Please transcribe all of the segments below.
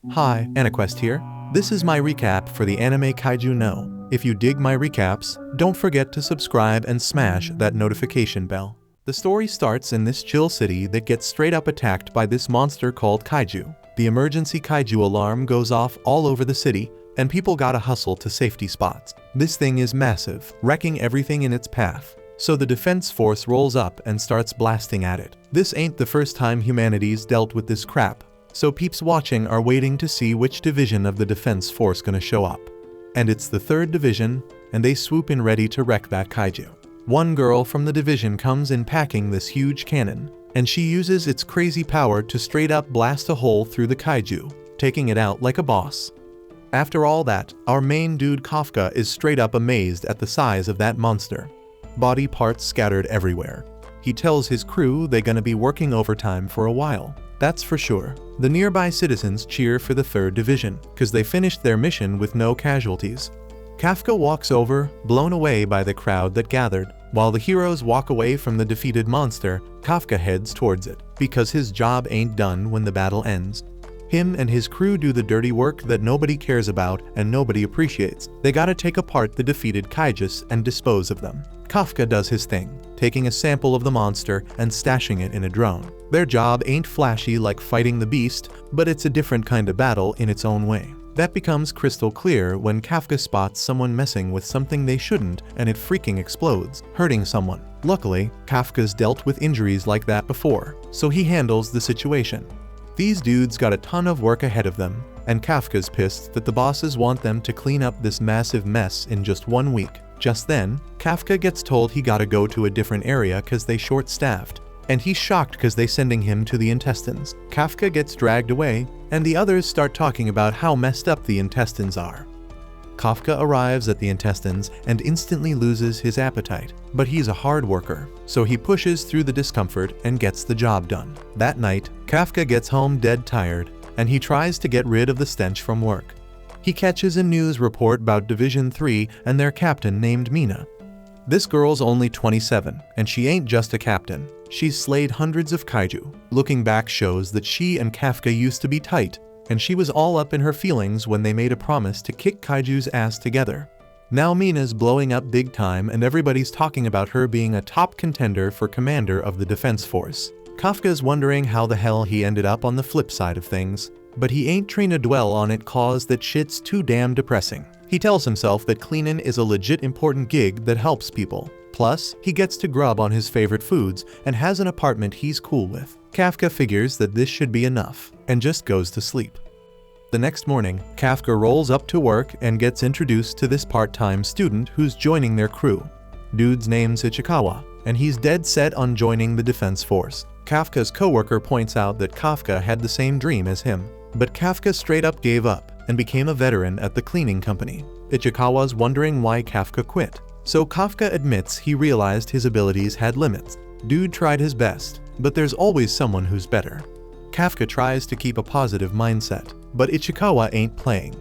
Hi, AniQuest here. This is my recap for the anime Kaiju No. If you dig my recaps, don't forget to subscribe and smash that notification bell. The story starts in this chill city that gets straight up attacked by this monster called Kaiju. The emergency Kaiju alarm goes off all over the city, and people gotta hustle to safety spots. This thing is massive, wrecking everything in its path. So the defense force rolls up and starts blasting at it. This ain't the first time humanity's dealt with this crap. So peeps watching are waiting to see which division of the defense force gonna show up. And it's the 3rd division, and they swoop in ready to wreck that kaiju. One girl from the division comes in packing this huge cannon, and she uses its crazy power to straight up blast a hole through the kaiju, taking it out like a boss. After all that, our main dude Kafka is straight up amazed at the size of that monster. Body parts scattered everywhere. He tells his crew they gonna be working overtime for a while. That's for sure. The nearby citizens cheer for the 3rd division, cause they finished their mission with no casualties. Kafka walks over, blown away by the crowd that gathered. While the heroes walk away from the defeated monster, Kafka heads towards it, because his job ain't done when the battle ends. Him and his crew do the dirty work that nobody cares about and nobody appreciates. They gotta take apart the defeated kaijus and dispose of them. Kafka does his thing, taking a sample of the monster and stashing it in a drone. Their job ain't flashy like fighting the beast, but it's a different kind of battle in its own way. That becomes crystal clear when Kafka spots someone messing with something they shouldn't and it freaking explodes, hurting someone. Luckily, Kafka's dealt with injuries like that before, so he handles the situation. These dudes got a ton of work ahead of them, and Kafka's pissed that the bosses want them to clean up this massive mess in just 1 week. Just then, Kafka gets told he gotta go to a different area cause they short-staffed, and he's shocked cause they sending him to the intestines. Kafka gets dragged away, and the others start talking about how messed up the intestines are. Kafka arrives at the intestines and instantly loses his appetite, but he's a hard worker, so he pushes through the discomfort and gets the job done. That night, Kafka gets home dead tired, and he tries to get rid of the stench from work. He catches a news report about Division 3 and their captain named Mina. This girl's only 27, and she ain't just a captain. She's slayed hundreds of kaiju. Looking back shows that she and Kafka used to be tight, and she was all up in her feelings when they made a promise to kick Kaiju's ass together. Now Mina's blowing up big time and everybody's talking about her being a top contender for commander of the defense force. Kafka's wondering how the hell he ended up on the flip side of things, but he ain't trying to dwell on it cause that shit's too damn depressing. He tells himself that cleanin' is a legit important gig that helps people. Plus, he gets to grub on his favorite foods and has an apartment he's cool with. Kafka figures that this should be enough, and just goes to sleep. The next morning, Kafka rolls up to work and gets introduced to this part-time student who's joining their crew. Dude's name's Ichikawa, and he's dead set on joining the defense force. Kafka's coworker points out that Kafka had the same dream as him, but Kafka straight up gave up and became a veteran at the cleaning company. Ichikawa's wondering why Kafka quit, so Kafka admits he realized his abilities had limits. Dude tried his best, but there's always someone who's better. Kafka tries to keep a positive mindset, but Ichikawa ain't playing.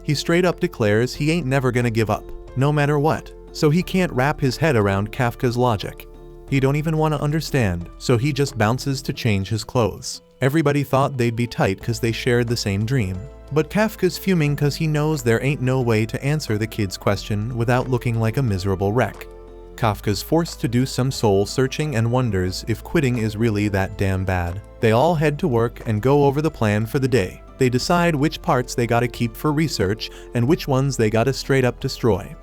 He straight up declares he ain't never gonna give up, no matter what, so he can't wrap his head around Kafka's logic. He don't even want to understand, so he just bounces to change his clothes. Everybody thought they'd be tight cause they shared the same dream, but Kafka's fuming cause he knows there ain't no way to answer the kid's question without looking like a miserable wreck. Kafka's forced to do some soul searching and wonders if quitting is really that damn bad. They all head to work and go over the plan for the day. They decide which parts they gotta keep for research and which ones they gotta straight up destroy.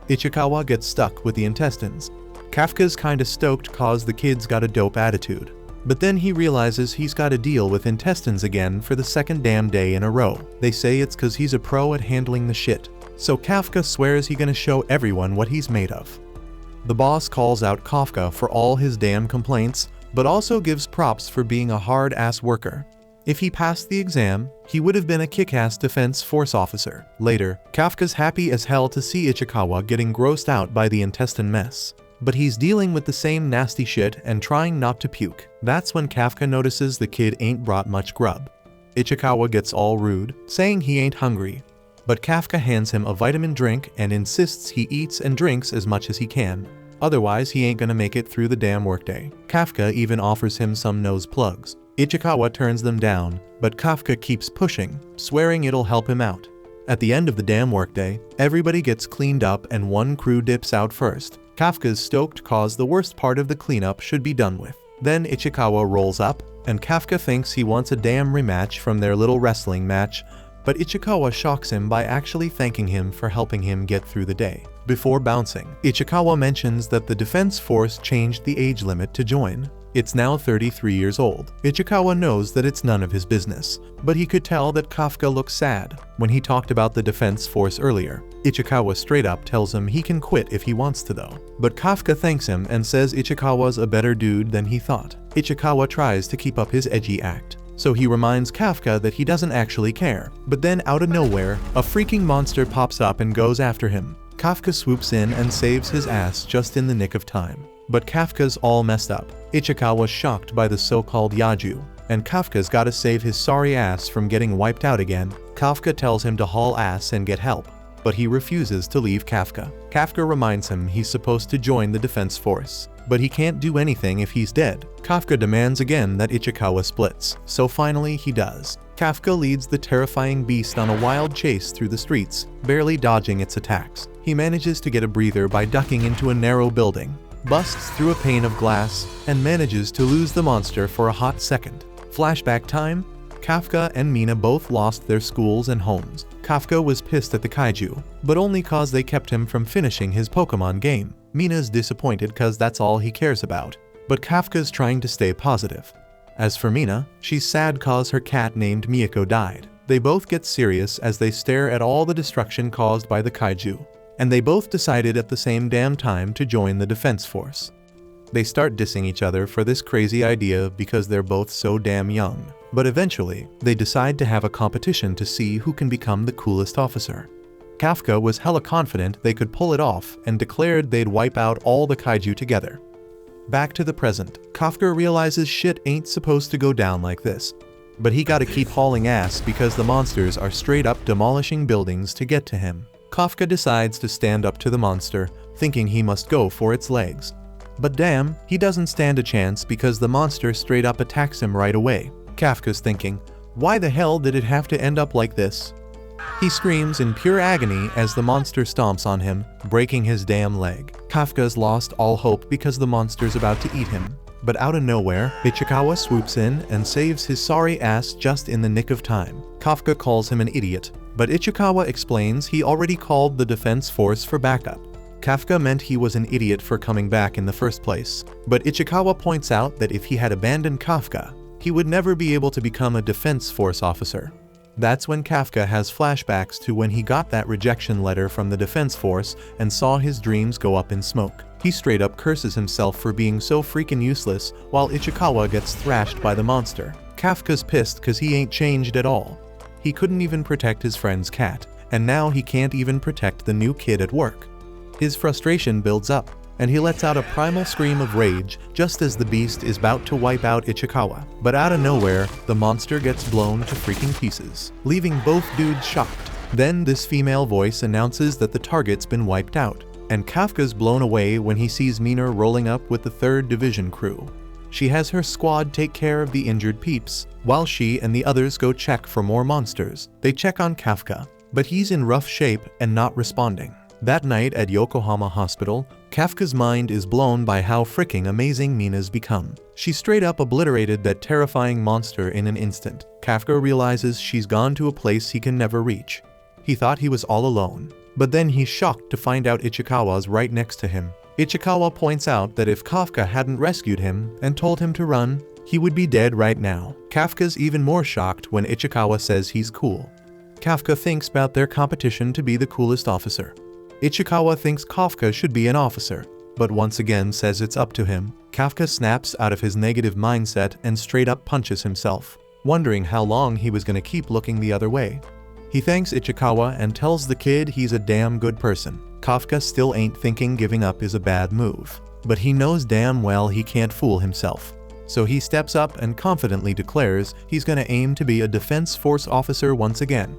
Ichikawa gets stuck with the intestines. Kafka's kinda stoked cause the kid's got a dope attitude. But then he realizes he's gotta deal with intestines again for the 2nd damn day in a row. They say it's cause he's a pro at handling the shit. So Kafka swears he's gonna show everyone what he's made of. The boss calls out Kafka for all his damn complaints, but also gives props for being a hard-ass worker. If he passed the exam, he would have been a kick-ass defense force officer. Later, Kafka's happy as hell to see Ichikawa getting grossed out by the intestine mess. But he's dealing with the same nasty shit and trying not to puke. That's when Kafka notices the kid ain't brought much grub. Ichikawa gets all rude, saying he ain't hungry. But Kafka hands him a vitamin drink and insists he eats and drinks as much as he can. Otherwise, he ain't gonna make it through the damn workday. Kafka even offers him some nose plugs. Ichikawa turns them down, but Kafka keeps pushing, swearing it'll help him out. At the end of the damn workday, everybody gets cleaned up and one crew dips out first. Kafka's stoked cause the worst part of the cleanup should be done with. Then Ichikawa rolls up, and Kafka thinks he wants a damn rematch from their little wrestling match, but Ichikawa shocks him by actually thanking him for helping him get through the day. Before bouncing, Ichikawa mentions that the defense force changed the age limit to join. It's now 33 years old. Ichikawa knows that it's none of his business, but he could tell that Kafka looks sad. When he talked about the defense force earlier, Ichikawa straight up tells him he can quit if he wants to though. But Kafka thanks him and says Ichikawa's a better dude than he thought. Ichikawa tries to keep up his edgy act, so he reminds Kafka that he doesn't actually care. But then out of nowhere, a freaking monster pops up and goes after him. Kafka swoops in and saves his ass just in the nick of time. But Kafka's all messed up. Ichikawa's shocked by the so-called Yaju, and Kafka's gotta save his sorry ass from getting wiped out again. Kafka tells him to haul ass and get help, but he refuses to leave Kafka. Kafka reminds him he's supposed to join the defense force, but he can't do anything if he's dead. Kafka demands again that Ichikawa splits, so finally he does. Kafka leads the terrifying beast on a wild chase through the streets, barely dodging its attacks. He manages to get a breather by ducking into a narrow building, busts through a pane of glass, and manages to lose the monster for a hot second. Flashback time, Kafka and Mina both lost their schools and homes. Kafka was pissed at the kaiju, but only cause they kept him from finishing his Pokemon game. Mina's disappointed cause that's all he cares about, but Kafka's trying to stay positive. As for Mina, she's sad cause her cat named Miyako died. They both get serious as they stare at all the destruction caused by the kaiju, and they both decided at the same damn time to join the defense force. They start dissing each other for this crazy idea because they're both so damn young. But eventually, they decide to have a competition to see who can become the coolest officer. Kafka was hella confident they could pull it off and declared they'd wipe out all the kaiju together. Back to the present, Kafka realizes shit ain't supposed to go down like this. But he gotta keep hauling ass because the monsters are straight up demolishing buildings to get to him. Kafka decides to stand up to the monster, thinking he must go for its legs. But damn, he doesn't stand a chance because the monster straight up attacks him right away. Kafka's thinking, why the hell did it have to end up like this? He screams in pure agony as the monster stomps on him, breaking his damn leg. Kafka's lost all hope because the monster's about to eat him. But out of nowhere, Ichikawa swoops in and saves his sorry ass just in the nick of time. Kafka calls him an idiot, but Ichikawa explains he already called the defense force for backup. Kafka meant he was an idiot for coming back in the first place, but Ichikawa points out that if he had abandoned Kafka, he would never be able to become a defense force officer. That's when Kafka has flashbacks to when he got that rejection letter from the defense force and saw his dreams go up in smoke. He straight up curses himself for being so freaking useless while Ichikawa gets thrashed by the monster. Kafka's pissed cause he ain't changed at all. He couldn't even protect his friend's cat, and now he can't even protect the new kid at work. His frustration builds up, and he lets out a primal scream of rage just as the beast is about to wipe out Ichikawa. But out of nowhere, the monster gets blown to freaking pieces, leaving both dudes shocked. Then this female voice announces that the target's been wiped out, and Kafka's blown away when he sees Mina rolling up with the 3rd Division crew. She has her squad take care of the injured peeps, while she and the others go check for more monsters. They check on Kafka, but he's in rough shape and not responding. That night at Yokohama Hospital, Kafka's mind is blown by how freaking amazing Mina's become. She straight up obliterated that terrifying monster in an instant. Kafka realizes she's gone to a place he can never reach. He thought he was all alone, but then he's shocked to find out Ichikawa's right next to him. Ichikawa points out that if Kafka hadn't rescued him and told him to run, he would be dead right now. Kafka's even more shocked when Ichikawa says he's cool. Kafka thinks about their competition to be the coolest officer. Ichikawa thinks Kafka should be an officer, but once again says it's up to him. Kafka snaps out of his negative mindset and straight up punches himself, wondering how long he was gonna keep looking the other way. He thanks Ichikawa and tells the kid he's a damn good person. Kafka still ain't thinking giving up is a bad move, but he knows damn well he can't fool himself. So he steps up and confidently declares he's gonna aim to be a defense force officer once again.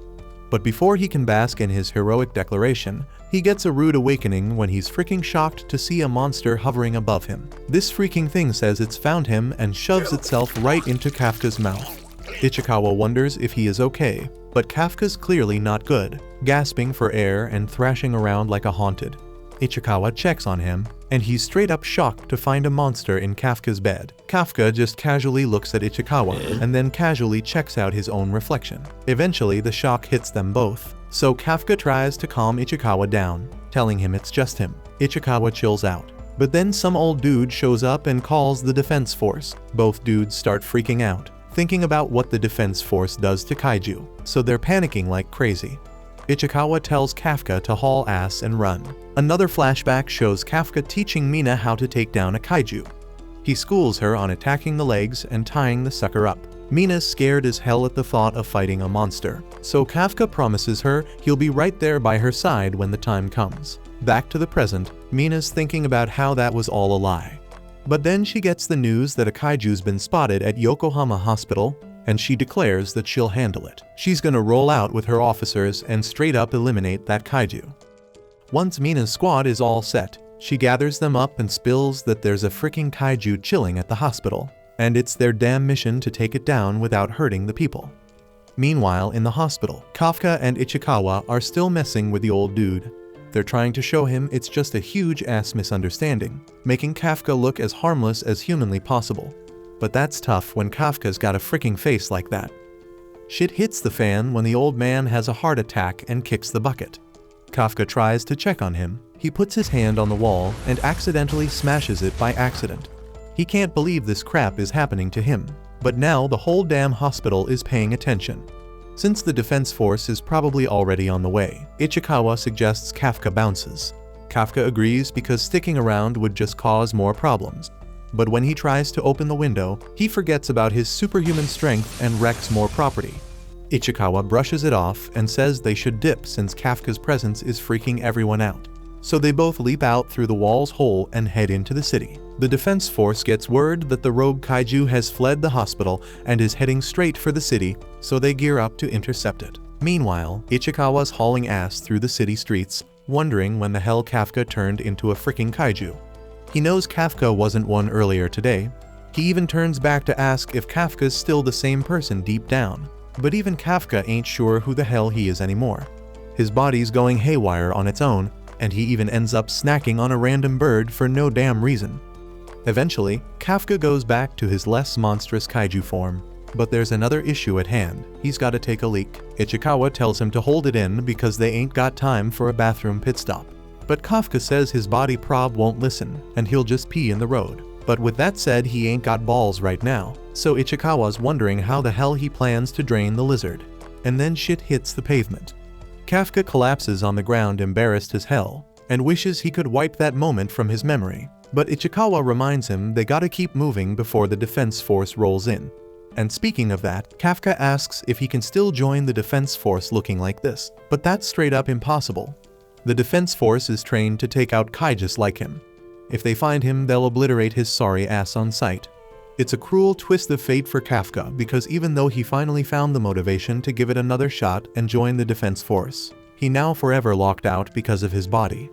But before he can bask in his heroic declaration, he gets a rude awakening when he's freaking shocked to see a monster hovering above him. This freaking thing says it's found him and shoves itself right into Kafka's mouth. Ichikawa wonders if he is okay, but Kafka's clearly not good, gasping for air and thrashing around like a haunted. Ichikawa checks on him, and he's straight up shocked to find a monster in Kafka's bed. Kafka just casually looks at Ichikawa and then casually checks out his own reflection. Eventually, the shock hits them both, so Kafka tries to calm Ichikawa down, telling him it's just him. Ichikawa chills out. But then some old dude shows up and calls the defense force. Both dudes start freaking out, thinking about what the defense force does to kaiju, so they're panicking like crazy. Ichikawa tells Kafka to haul ass and run. Another flashback shows Kafka teaching Mina how to take down a kaiju. He schools her on attacking the legs and tying the sucker up. Mina's scared as hell at the thought of fighting a monster, so Kafka promises her he'll be right there by her side when the time comes. Back to the present, Mina's thinking about how that was all a lie. But then she gets the news that a kaiju's been spotted at Yokohama Hospital, and she declares that she'll handle it. She's gonna roll out with her officers and straight up eliminate that kaiju. Once Mina's squad is all set, she gathers them up and spills that there's a freaking kaiju chilling at the hospital, and it's their damn mission to take it down without hurting the people. Meanwhile, in the hospital, Kafka and Ichikawa are still messing with the old dude. They're trying to show him it's just a huge-ass misunderstanding, making Kafka look as harmless as humanly possible. But that's tough when Kafka's got a freaking face like that. Shit hits the fan when the old man has a heart attack and kicks the bucket. Kafka tries to check on him. He puts his hand on the wall and accidentally smashes it by accident. He can't believe this crap is happening to him, but now the whole damn hospital is paying attention. Since the defense force is probably already on the way, Ichikawa suggests Kafka bounces. Kafka agrees because sticking around would just cause more problems. But when he tries to open the window, he forgets about his superhuman strength and wrecks more property. Ichikawa brushes it off and says they should dip since Kafka's presence is freaking everyone out. So they both leap out through the wall's hole and head into the city. The defense force gets word that the rogue kaiju has fled the hospital and is heading straight for the city, so they gear up to intercept it. Meanwhile, Ichikawa's hauling ass through the city streets, wondering when the hell Kafka turned into a freaking kaiju. He knows Kafka wasn't one earlier today. He even turns back to ask if Kafka's still the same person deep down. But even Kafka ain't sure who the hell he is anymore. His body's going haywire on its own, and he even ends up snacking on a random bird for no damn reason. Eventually, Kafka goes back to his less monstrous kaiju form. But there's another issue at hand. He's gotta take a leak. Ichikawa tells him to hold it in because they ain't got time for a bathroom pit stop. But Kafka says his body prob won't listen, and he'll just pee in the road. But with that said, he ain't got balls right now, so Ichikawa's wondering how the hell he plans to drain the lizard. And then shit hits the pavement. Kafka collapses on the ground embarrassed as hell, and wishes he could wipe that moment from his memory. But Ichikawa reminds him they gotta keep moving before the defense force rolls in. And speaking of that, Kafka asks if he can still join the defense force looking like this. But that's straight up impossible. The defense force is trained to take out kaijus like him. If they find him, they'll obliterate his sorry ass on sight. It's a cruel twist of fate for Kafka because even though he finally found the motivation to give it another shot and join the defense force, he now forever locked out because of his body.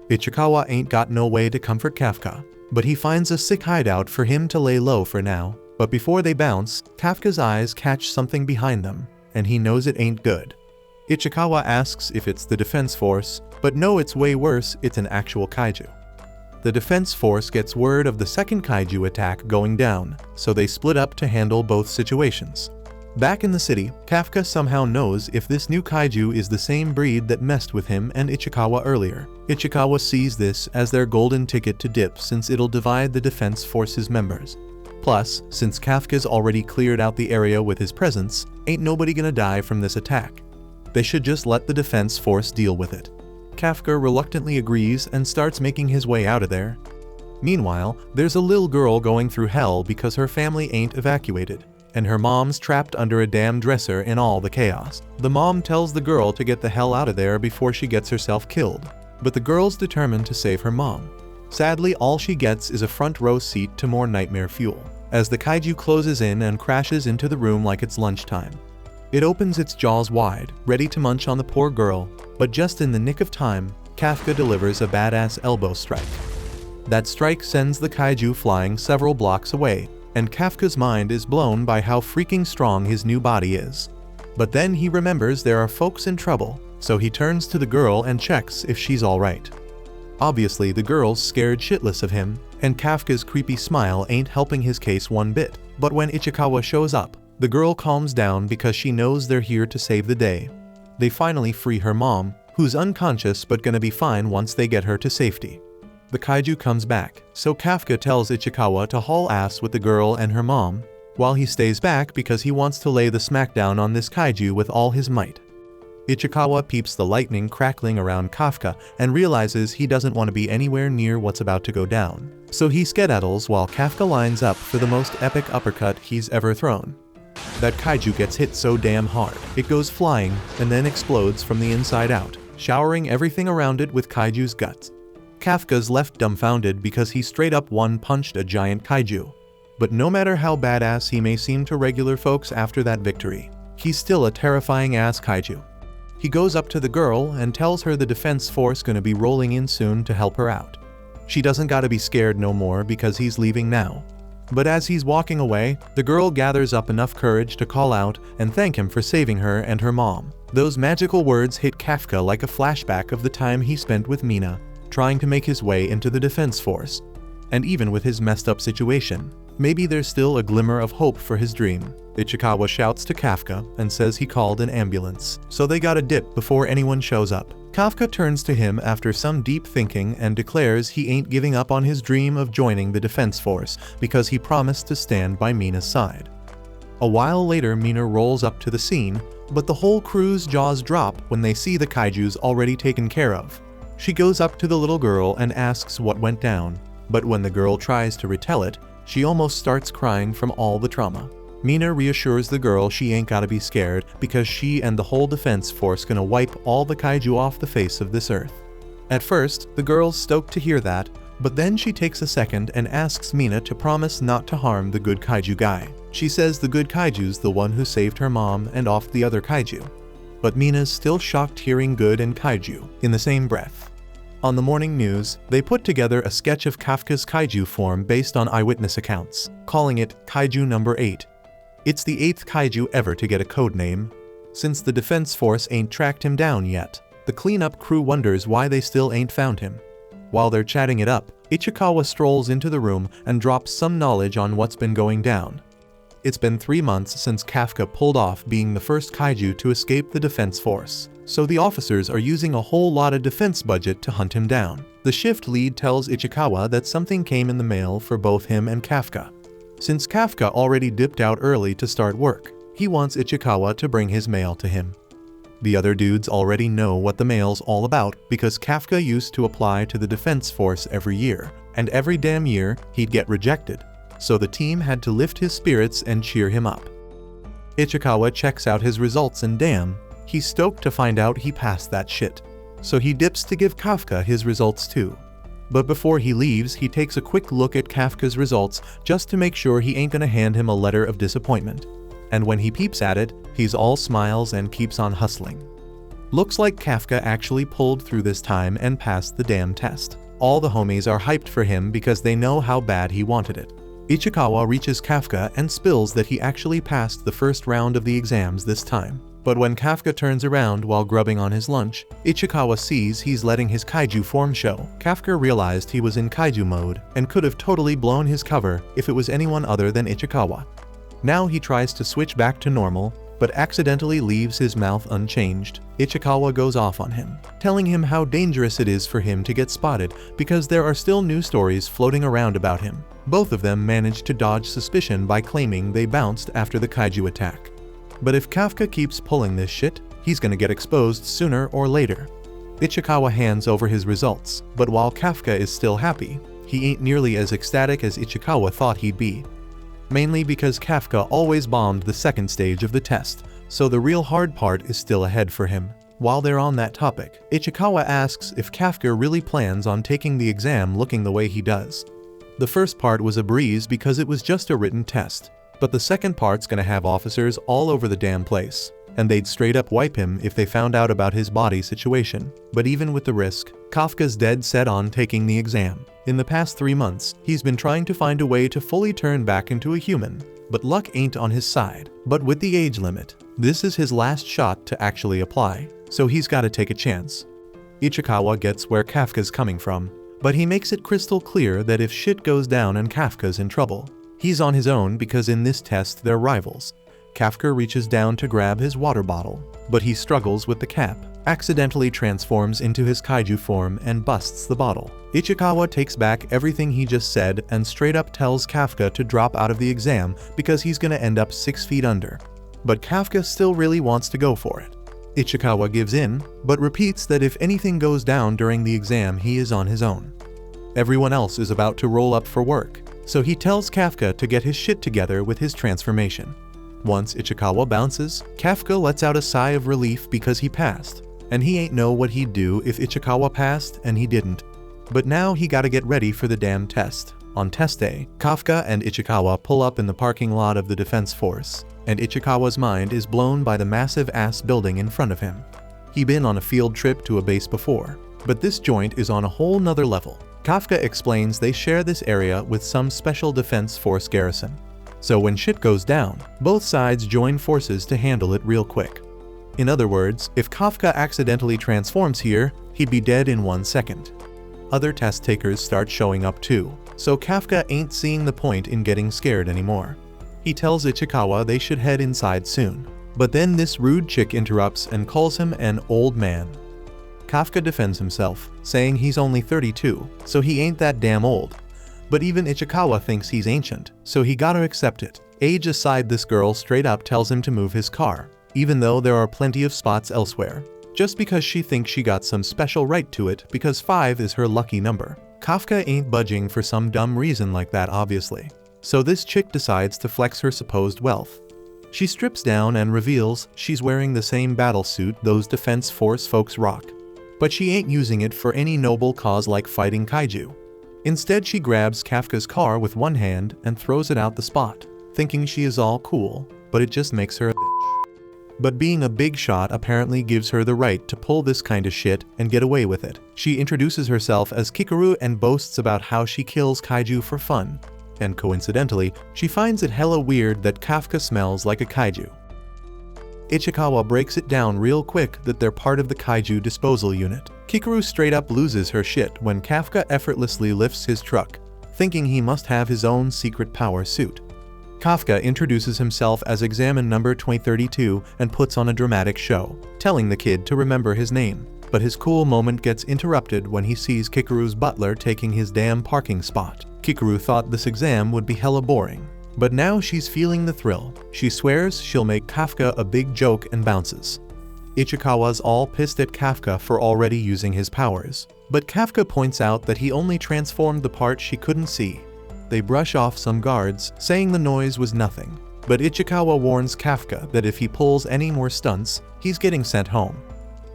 Ichikawa ain't got no way to comfort Kafka, but he finds a sick hideout for him to lay low for now. But before they bounce, Kafka's eyes catch something behind them, and he knows it ain't good. Ichikawa asks if it's the defense force, but no, it's way worse, it's an actual kaiju. The defense force gets word of the second kaiju attack going down, so they split up to handle both situations. Back in the city, Kafka somehow knows if this new kaiju is the same breed that messed with him and Ichikawa earlier. Ichikawa sees this as their golden ticket to dip since it'll divide the defense force's members. Plus, since Kafka's already cleared out the area with his presence, ain't nobody gonna die from this attack. They should just let the defense force deal with it. Kafka reluctantly agrees and starts making his way out of there. Meanwhile, there's a little girl going through hell because her family ain't evacuated, and her mom's trapped under a damn dresser in all the chaos. The mom tells the girl to get the hell out of there before she gets herself killed, but the girl's determined to save her mom. Sadly, all she gets is a front row seat to more nightmare fuel, as the kaiju closes in and crashes into the room like it's lunchtime. It opens its jaws wide, ready to munch on the poor girl, but just in the nick of time, Kafka delivers a badass elbow strike. That strike sends the kaiju flying several blocks away, and Kafka's mind is blown by how freaking strong his new body is. But then he remembers there are folks in trouble, so he turns to the girl and checks if she's alright. Obviously, the girl's scared shitless of him, and Kafka's creepy smile ain't helping his case one bit. But when Ichikawa shows up, the girl calms down because she knows they're here to save the day. They finally free her mom, who's unconscious but gonna be fine once they get her to safety. The kaiju comes back, so Kafka tells Ichikawa to haul ass with the girl and her mom, while he stays back because he wants to lay the smackdown on this kaiju with all his might. Ichikawa peeps the lightning crackling around Kafka and realizes he doesn't want to be anywhere near what's about to go down, so he skedaddles while Kafka lines up for the most epic uppercut he's ever thrown. That kaiju gets hit so damn hard, it goes flying and then explodes from the inside out, showering everything around it with kaiju's guts. Kafka's left dumbfounded because he straight up one-punched a giant kaiju. But no matter how badass he may seem to regular folks after that victory, he's still a terrifying ass kaiju. He goes up to the girl and tells her the defense force gonna be rolling in soon to help her out. She doesn't gotta be scared no more because he's leaving now. But as he's walking away, the girl gathers up enough courage to call out and thank him for saving her and her mom. Those magical words hit Kafka like a flashback of the time he spent with Mina, trying to make his way into the defense force. And even with his messed up situation, maybe there's still a glimmer of hope for his dream. Ichikawa shouts to Kafka and says he called an ambulance, so they gotta dip before anyone shows up. Kafka turns to him after some deep thinking and declares he ain't giving up on his dream of joining the defense force because he promised to stand by Mina's side. A while later, Mina rolls up to the scene, but the whole crew's jaws drop when they see the kaijus already taken care of. She goes up to the little girl and asks what went down, but when the girl tries to retell it, she almost starts crying from all the trauma. Mina reassures the girl she ain't gotta be scared because she and the whole defense force gonna wipe all the kaiju off the face of this earth. At first, the girl's stoked to hear that, but then she takes a second and asks Mina to promise not to harm the good kaiju guy. She says the good kaiju's the one who saved her mom and offed the other kaiju. But Mina's still shocked hearing good and kaiju in the same breath. On the morning news, they put together a sketch of Kafka's kaiju form based on eyewitness accounts, calling it Kaiju Number 8. It's the 8th kaiju ever to get a code name. Since the defense force ain't tracked him down yet, the cleanup crew wonders why they still ain't found him. While they're chatting it up, Ichikawa strolls into the room and drops some knowledge on what's been going down. It's been 3 months since Kafka pulled off being the first kaiju to escape the defense force, so the officers are using a whole lot of defense budget to hunt him down. The shift lead tells Ichikawa that something came in the mail for both him and Kafka. Since Kafka already dipped out early to start work, he wants Ichikawa to bring his mail to him. The other dudes already know what the mail's all about because Kafka used to apply to the defense force every year, and every damn year he'd get rejected, so the team had to lift his spirits and cheer him up. Ichikawa checks out his results and damn, he's stoked to find out he passed that shit. So he dips to give Kafka his results too. But before he leaves, he takes a quick look at Kafka's results just to make sure he ain't gonna hand him a letter of disappointment. And when he peeps at it, he's all smiles and keeps on hustling. Looks like Kafka actually pulled through this time and passed the damn test. All the homies are hyped for him because they know how bad he wanted it. Ichikawa reaches Kafka and spills that he actually passed the first round of the exams this time. But when Kafka turns around while grubbing on his lunch, Ichikawa sees he's letting his kaiju form show. Kafka realized he was in kaiju mode and could have totally blown his cover if it was anyone other than Ichikawa. Now he tries to switch back to normal, but accidentally leaves his mouth unchanged. Ichikawa goes off on him, telling him how dangerous it is for him to get spotted because there are still new stories floating around about him. Both of them managed to dodge suspicion by claiming they bounced after the kaiju attack. But if Kafka keeps pulling this shit, he's gonna get exposed sooner or later. Ichikawa hands over his results, but while Kafka is still happy, he ain't nearly as ecstatic as Ichikawa thought he'd be. Mainly because Kafka always bombed the second stage of the test, so the real hard part is still ahead for him. While they're on that topic, Ichikawa asks if Kafka really plans on taking the exam looking the way he does. The first part was a breeze because it was just a written test. But the second part's gonna have officers all over the damn place. and they'd straight up wipe him if they found out about his body situation. But even with the risk, Kafka's dead set on taking the exam. In the past 3 months, he's been trying to find a way to fully turn back into a human, but luck ain't on his side. But with the age limit, this is his last shot to actually apply, so he's gotta take a chance. Ichikawa gets where Kafka's coming from, but he makes it crystal clear that if shit goes down and Kafka's in trouble, he's on his own because in this test they're rivals. Kafka reaches down to grab his water bottle, but he struggles with the cap, accidentally transforms into his kaiju form and busts the bottle. Ichikawa takes back everything he just said and straight up tells Kafka to drop out of the exam because he's gonna end up 6 feet under. But Kafka still really wants to go for it. Ichikawa gives in, but repeats that if anything goes down during the exam he is on his own. Everyone else is about to roll up for work, so he tells Kafka to get his shit together with his transformation. Once Ichikawa bounces, Kafka lets out a sigh of relief because he passed, and he ain't know what he'd do if Ichikawa passed and he didn't. But now he gotta get ready for the damn test. On test day, Kafka and Ichikawa pull up in the parking lot of the Defense Force, and Ichikawa's mind is blown by the massive ass building in front of him. He'd been on a field trip to a base before, but this joint is on a whole nother level. Kafka explains they share this area with some special Defense Force garrison. So when shit goes down, both sides join forces to handle it real quick. In other words, if Kafka accidentally transforms here, he'd be dead in 1 second. Other test takers start showing up too, so Kafka ain't seeing the point in getting scared anymore. He tells Ichikawa they should head inside soon, but then this rude chick interrupts and calls him an old man. Kafka defends himself, saying he's only 32, so he ain't that damn old. But even Ichikawa thinks he's ancient, so he gotta accept it. Age aside, this girl straight up tells him to move his car, even though there are plenty of spots elsewhere, just because she thinks she got some special right to it because 5 is her lucky number. Kafka ain't budging for some dumb reason like that obviously. So this chick decides to flex her supposed wealth. She strips down and reveals she's wearing the same battle suit those Defense Force folks rock. But she ain't using it for any noble cause like fighting kaiju. Instead, she grabs Kafka's car with one hand and throws it out the spot, thinking she is all cool, but it just makes her a bitch. But being a big shot apparently gives her the right to pull this kind of shit and get away with it. She introduces herself as Kikaru and boasts about how she kills kaiju for fun. And coincidentally, she finds it hella weird that Kafka smells like a kaiju. Ichikawa breaks it down real quick that they're part of the kaiju disposal unit. Kikaru straight up loses her shit when Kafka effortlessly lifts his truck, thinking he must have his own secret power suit. Kafka introduces himself as Examine number 2032 and puts on a dramatic show, telling the kid to remember his name. But his cool moment gets interrupted when he sees Kikaru's butler taking his damn parking spot. Kikaru thought this exam would be hella boring, but now she's feeling the thrill. She swears she'll make Kafka a big joke and bounces. Ichikawa's all pissed at Kafka for already using his powers, but Kafka points out that he only transformed the part she couldn't see. They brush off some guards, saying the noise was nothing, but Ichikawa warns Kafka that if he pulls any more stunts, he's getting sent home.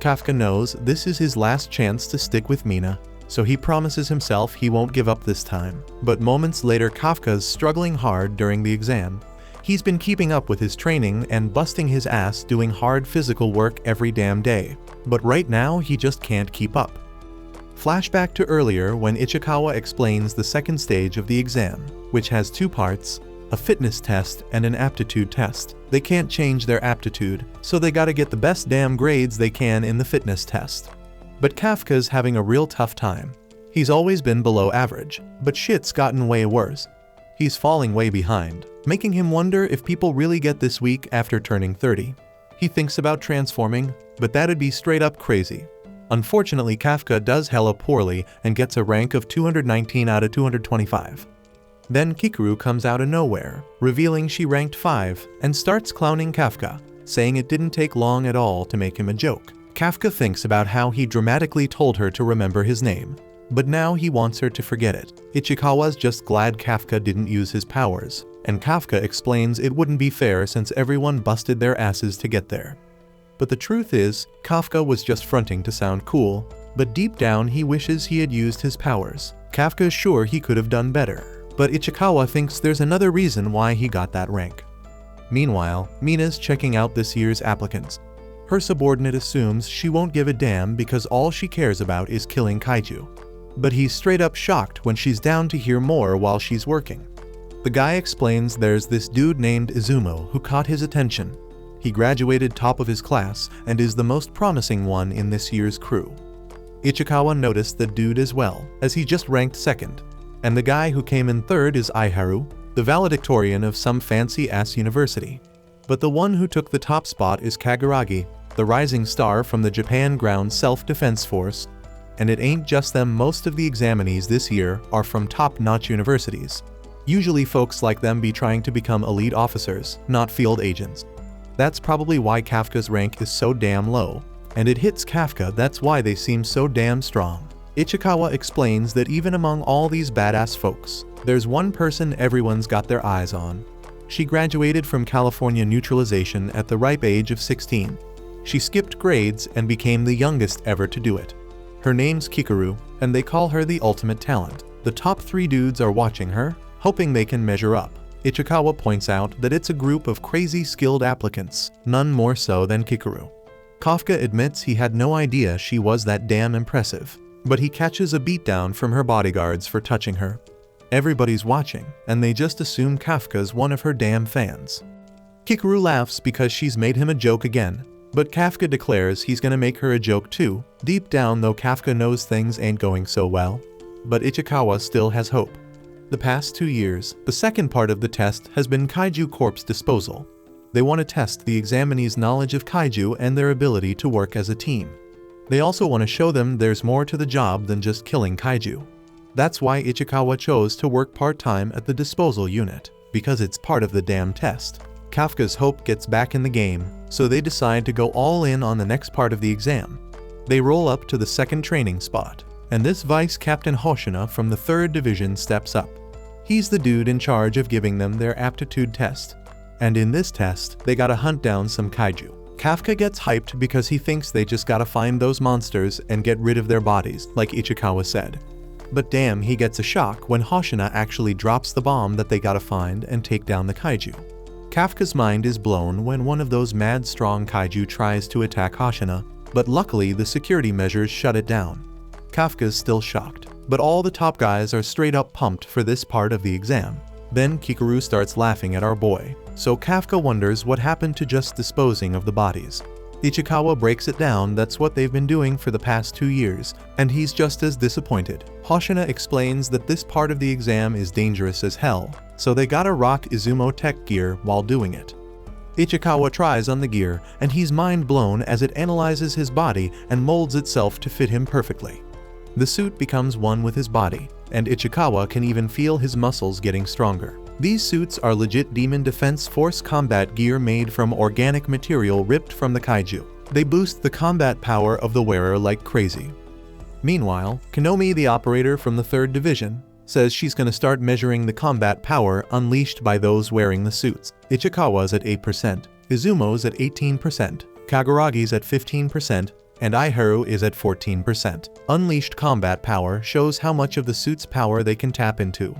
Kafka knows this is his last chance to stick with Mina, so he promises himself he won't give up this time. But moments later, Kafka's struggling hard during the exam. He's been keeping up with his training and busting his ass doing hard physical work every damn day, but right now he just can't keep up. Flashback to earlier when Ichikawa explains the second stage of the exam, which has 2 parts, a fitness test and an aptitude test. They can't change their aptitude, so they gotta get the best damn grades they can in the fitness test. But Kafka's having a real tough time. He's always been below average, but shit's gotten way worse. He's falling way behind, making him wonder if people really get this weak after turning 30. He thinks about transforming, but that'd be straight up crazy. Unfortunately, Kafka does hella poorly and gets a rank of 219 out of 225. Then Kikaru comes out of nowhere, revealing she ranked 5, and starts clowning Kafka, saying it didn't take long at all to make him a joke. Kafka thinks about how he dramatically told her to remember his name, but now he wants her to forget it. Ichikawa's just glad Kafka didn't use his powers, and Kafka explains it wouldn't be fair since everyone busted their asses to get there. But the truth is, Kafka was just fronting to sound cool, but deep down he wishes he had used his powers. Kafka's sure he could have done better, but Ichikawa thinks there's another reason why he got that rank. Meanwhile, Mina's checking out this year's applicants. Her subordinate assumes she won't give a damn because all she cares about is killing kaiju. But he's straight up shocked when she's down to hear more while she's working. The guy explains there's this dude named Izumo who caught his attention. He graduated top of his class and is the most promising one in this year's crew. Ichikawa noticed the dude as well, as he just ranked second. And the guy who came in third is Aiharu, the valedictorian of some fancy-ass university. But the one who took the top spot is Kaguragi, the rising star from the Japan Ground Self-Defense Force. And it ain't just them, most of the examinees this year are from top-notch universities. Usually folks like them be trying to become elite officers, not field agents. That's probably why Kafka's rank is so damn low. And it hits Kafka, that's why they seem so damn strong. Ichikawa explains that even among all these badass folks, there's one person everyone's got their eyes on. She graduated from California Neutralization at the ripe age of 16. She skipped grades and became the youngest ever to do it. Her name's Kikaru, and they call her the ultimate talent. The top 3 dudes are watching her, hoping they can measure up. Ichikawa points out that it's a group of crazy skilled applicants, none more so than Kikaru. Kafka admits he had no idea she was that damn impressive, but he catches a beatdown from her bodyguards for touching her. Everybody's watching, and they just assume Kafka's one of her damn fans. Kikaru laughs because she's made him a joke again, but Kafka declares he's gonna make her a joke too. Deep down though, Kafka knows things ain't going so well. But Ichikawa still has hope. The past 2 years, the second part of the test has been kaiju corpse disposal. They want to test the examinees' knowledge of kaiju and their ability to work as a team. They also want to show them there's more to the job than just killing kaiju. That's why Ichikawa chose to work part-time at the disposal unit, because it's part of the damn test. Kafka's hope gets back in the game, so they decide to go all in on the next part of the exam. They roll up to the second training spot, and this Vice Captain Hoshina from the 3rd Division steps up. He's the dude in charge of giving them their aptitude test. And in this test, they gotta hunt down some kaiju. Kafka gets hyped because he thinks they just gotta find those monsters and get rid of their bodies, like Ichikawa said. But damn, he gets a shock when Hoshina actually drops the bomb that they gotta find and take down the kaiju. Kafka's mind is blown when one of those mad strong kaiju tries to attack Hoshina, but luckily the security measures shut it down. Kafka's still shocked, but all the top guys are straight up pumped for this part of the exam. Then Kikaru starts laughing at our boy, so Kafka wonders what happened to just disposing of the bodies. Ichikawa breaks it down that's what they've been doing for the past 2 years, and he's just as disappointed. Hoshina explains that this part of the exam is dangerous as hell, so they gotta rock Izumo tech gear while doing it. Ichikawa tries on the gear, and he's mind blown as it analyzes his body and molds itself to fit him perfectly. The suit becomes one with his body, and Ichikawa can even feel his muscles getting stronger. These suits are legit Demon Defense Force combat gear made from organic material ripped from the kaiju. They boost the combat power of the wearer like crazy. Meanwhile, Konomi, the operator from the 3rd Division, says she's gonna start measuring the combat power unleashed by those wearing the suits. Ichikawa's at 8%, Izumo's at 18%, Kaguragi's at 15%, and Aiharu is at 14%. Unleashed combat power shows how much of the suit's power they can tap into.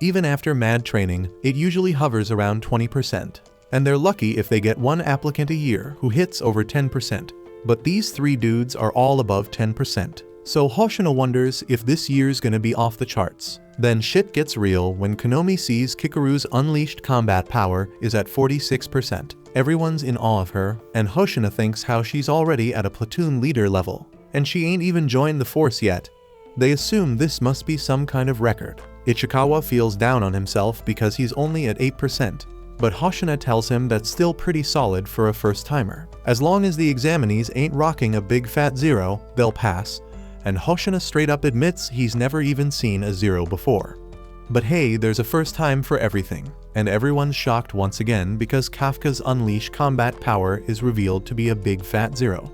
Even after mad training, it usually hovers around 20%, and they're lucky if they get one applicant a year who hits over 10%. But these 3 dudes are all above 10%. So Hoshina wonders if this year's gonna be off the charts. Then shit gets real when Konomi sees Kikaru's unleashed combat power is at 46%. Everyone's in awe of her, and Hoshina thinks how she's already at a platoon leader level, and she ain't even joined the force yet. They assume this must be some kind of record. Ichikawa feels down on himself because he's only at 8%, but Hoshina tells him that's still pretty solid for a first-timer. As long as the examinees ain't rocking a big fat 0, they'll pass, and Hoshina straight up admits he's never even seen a 0 before. But hey, there's a first time for everything, and everyone's shocked once again because Kafka's unleashed combat power is revealed to be a big fat 0.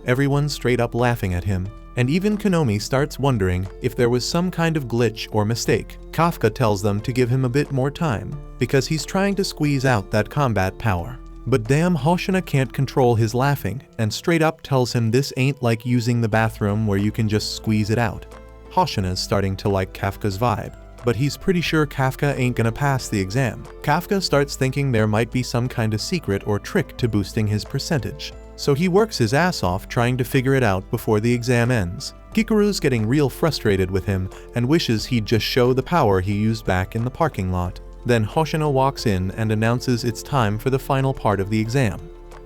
Everyone's straight up laughing at him, and even Konomi starts wondering if there was some kind of glitch or mistake. Kafka tells them to give him a bit more time, because he's trying to squeeze out that combat power. But damn, Hoshina can't control his laughing, and straight up tells him this ain't like using the bathroom where you can just squeeze it out. Hoshina's starting to like Kafka's vibe. but he's pretty sure Kafka ain't gonna pass the exam. Kafka starts thinking there might be some kind of secret or trick to boosting his percentage, so he works his ass off trying to figure it out before the exam ends. Kikuru's getting real frustrated with him and wishes he'd just show the power he used back in the parking lot. Then Hoshino walks in and announces it's time for the final part of the exam.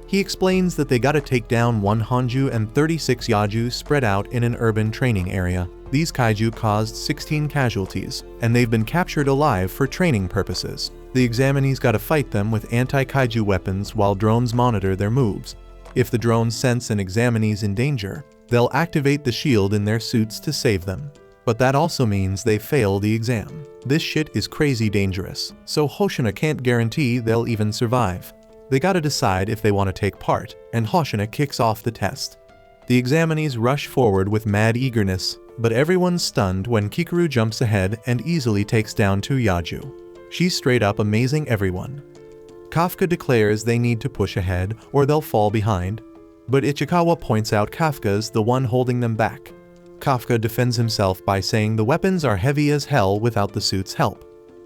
He explains that they gotta take down 1 Hanju and 36 Yaju spread out in an urban training area. These kaiju caused 16 casualties, and they've been captured alive for training purposes. The examinees gotta fight them with anti-kaiju weapons while drones monitor their moves. If the drones sense an examinees in danger, they'll activate the shield in their suits to save them. But that also means they fail the exam. This shit is crazy dangerous, so Hoshino can't guarantee they'll even survive. They gotta decide if they want to take part, and Hoshino kicks off the test. The examinees rush forward with mad eagerness, but everyone's stunned when Kikuru jumps ahead and easily takes down 2 Yaju. She's straight up amazing everyone. Kafka declares they need to push ahead or they'll fall behind, but Ichikawa points out Kafka's the one holding them back. Kafka defends himself by saying the weapons are heavy as hell without the suit's help.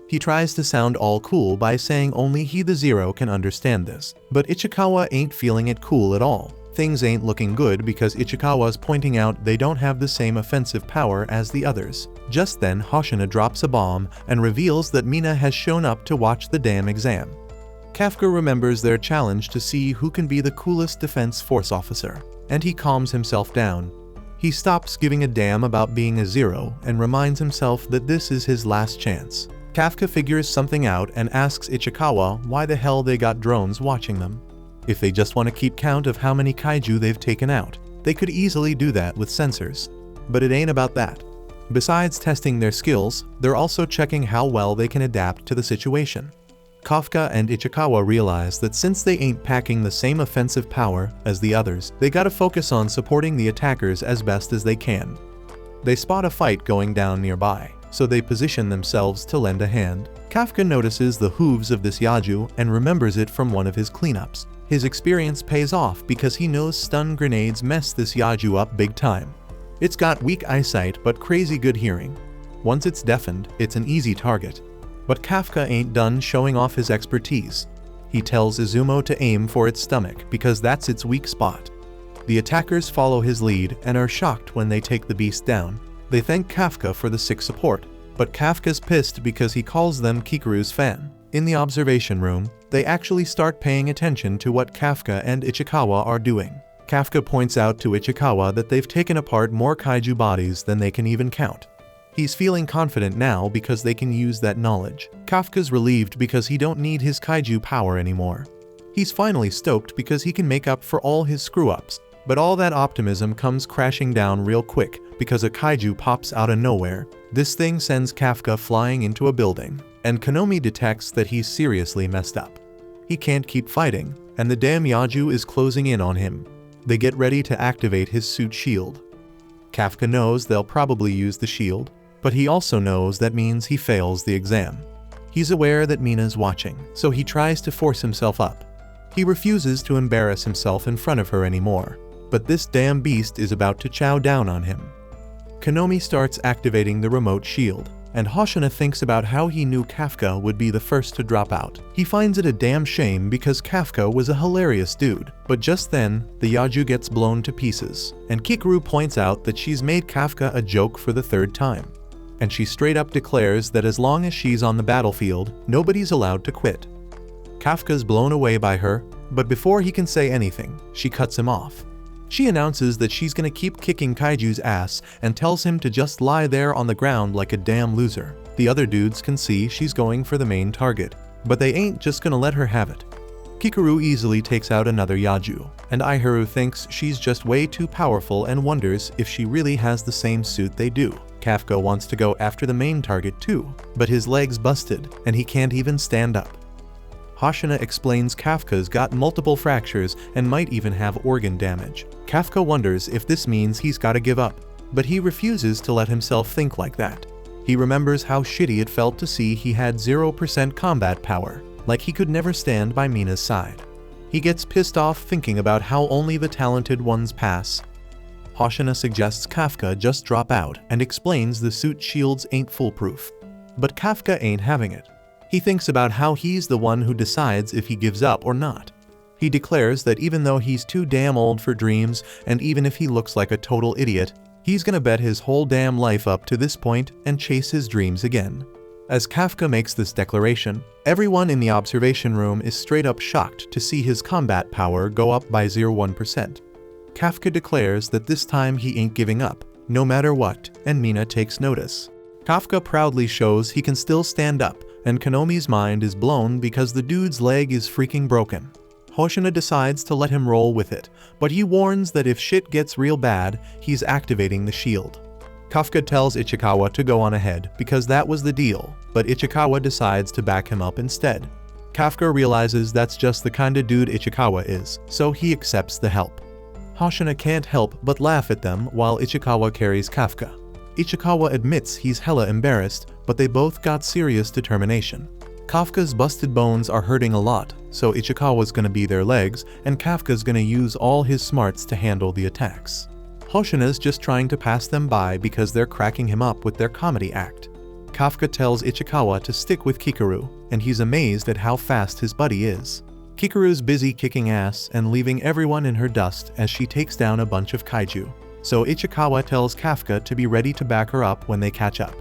He tries to sound all cool by saying only he the Zero can understand this, but Ichikawa ain't feeling it cool at all. Things ain't looking good because Ichikawa's pointing out they don't have the same offensive power as the others. Just then Hoshino drops a bomb and reveals that Mina has shown up to watch the damn exam. Kafka remembers their challenge to see who can be the coolest defense force officer, and he calms himself down. He stops giving a damn about being a Zero and reminds himself that this is his last chance. Kafka figures something out and asks Ichikawa why the hell they got drones watching them. If they just want to keep count of how many kaiju they've taken out, they could easily do that with sensors. But it ain't about that. Besides testing their skills, they're also checking how well they can adapt to the situation. Kafka and Ichikawa realize that since they ain't packing the same offensive power as the others, they gotta focus on supporting the attackers as best as they can. They spot a fight going down nearby, so they position themselves to lend a hand. Kafka notices the hooves of this Yaju and remembers it from one of his cleanups. His experience pays off because he knows stun grenades mess this Yaju up big time. It's got weak eyesight but crazy good hearing. Once it's deafened, it's an easy target. But Kafka ain't done showing off his expertise. He tells Izumo to aim for its stomach because that's its weak spot. The attackers follow his lead and are shocked when they take the beast down. They thank Kafka for the sick support, but Kafka's pissed because he calls them Kikuru's fan. In the observation room, they actually start paying attention to what Kafka and Ichikawa are doing. Kafka points out to Ichikawa that they've taken apart more kaiju bodies than they can even count. He's feeling confident now because they can use that knowledge. Kafka's relieved because he don't need his kaiju power anymore. He's finally stoked because he can make up for all his screw-ups. But all that optimism comes crashing down real quick because a kaiju pops out of nowhere. This thing sends Kafka flying into a building, and Konomi detects that he's seriously messed up. He can't keep fighting, and the damn Yaju is closing in on him. They get ready to activate his suit shield. Kafka knows they'll probably use the shield, but he also knows that means he fails the exam. He's aware that Mina's watching, so he tries to force himself up. He refuses to embarrass himself in front of her anymore, but this damn beast is about to chow down on him. Konomi starts activating the remote shield, and Hoshino thinks about how he knew Kafka would be the first to drop out. He finds it a damn shame because Kafka was a hilarious dude, but just then, the Yaju gets blown to pieces, and Kikuru points out that she's made Kafka a joke for the 3rd time. And she straight up declares that as long as she's on the battlefield, nobody's allowed to quit. Kafka's blown away by her, but before he can say anything, she cuts him off. She announces that she's gonna keep kicking Kaiju's ass and tells him to just lie there on the ground like a damn loser. The other dudes can see she's going for the main target, but they ain't just gonna let her have it. Kikuru easily takes out another Yaju, and Aiharu thinks she's just way too powerful and wonders if she really has the same suit they do. Kafka wants to go after the main target too, but his leg's busted and he can't even stand up. Hoshino explains Kafka's got multiple fractures and might even have organ damage. Kafka wonders if this means he's gotta give up, but he refuses to let himself think like that. He remembers how shitty it felt to see he had 0% combat power, like he could never stand by Mina's side. He gets pissed off thinking about how only the talented ones pass. Hoshino suggests Kafka just drop out and explains the suit shields ain't foolproof. But Kafka ain't having it. He thinks about how he's the one who decides if he gives up or not. He declares that even though he's too damn old for dreams, and even if he looks like a total idiot, he's gonna bet his whole damn life up to this point and chase his dreams again. As Kafka makes this declaration, everyone in the observation room is straight up shocked to see his combat power go up by 0.1%. Kafka declares that this time he ain't giving up, no matter what, and Mina takes notice. Kafka proudly shows he can still stand up, and Konomi's mind is blown because the dude's leg is freaking broken. Hoshina decides to let him roll with it, but he warns that if shit gets real bad, he's activating the shield. Kafka tells Ichikawa to go on ahead because that was the deal, but Ichikawa decides to back him up instead. Kafka realizes that's just the kinda dude Ichikawa is, so he accepts the help. Hoshina can't help but laugh at them while Ichikawa carries Kafka. Ichikawa admits he's hella embarrassed, but they both got serious determination. Kafka's busted bones are hurting a lot, so Ichikawa's gonna be their legs, and Kafka's gonna use all his smarts to handle the attacks. Hoshina's just trying to pass them by because they're cracking him up with their comedy act. Kafka tells Ichikawa to stick with Kikaru, and he's amazed at how fast his buddy is. Kikaru's busy kicking ass and leaving everyone in her dust as she takes down a bunch of kaiju, so Ichikawa tells Kafka to be ready to back her up when they catch up.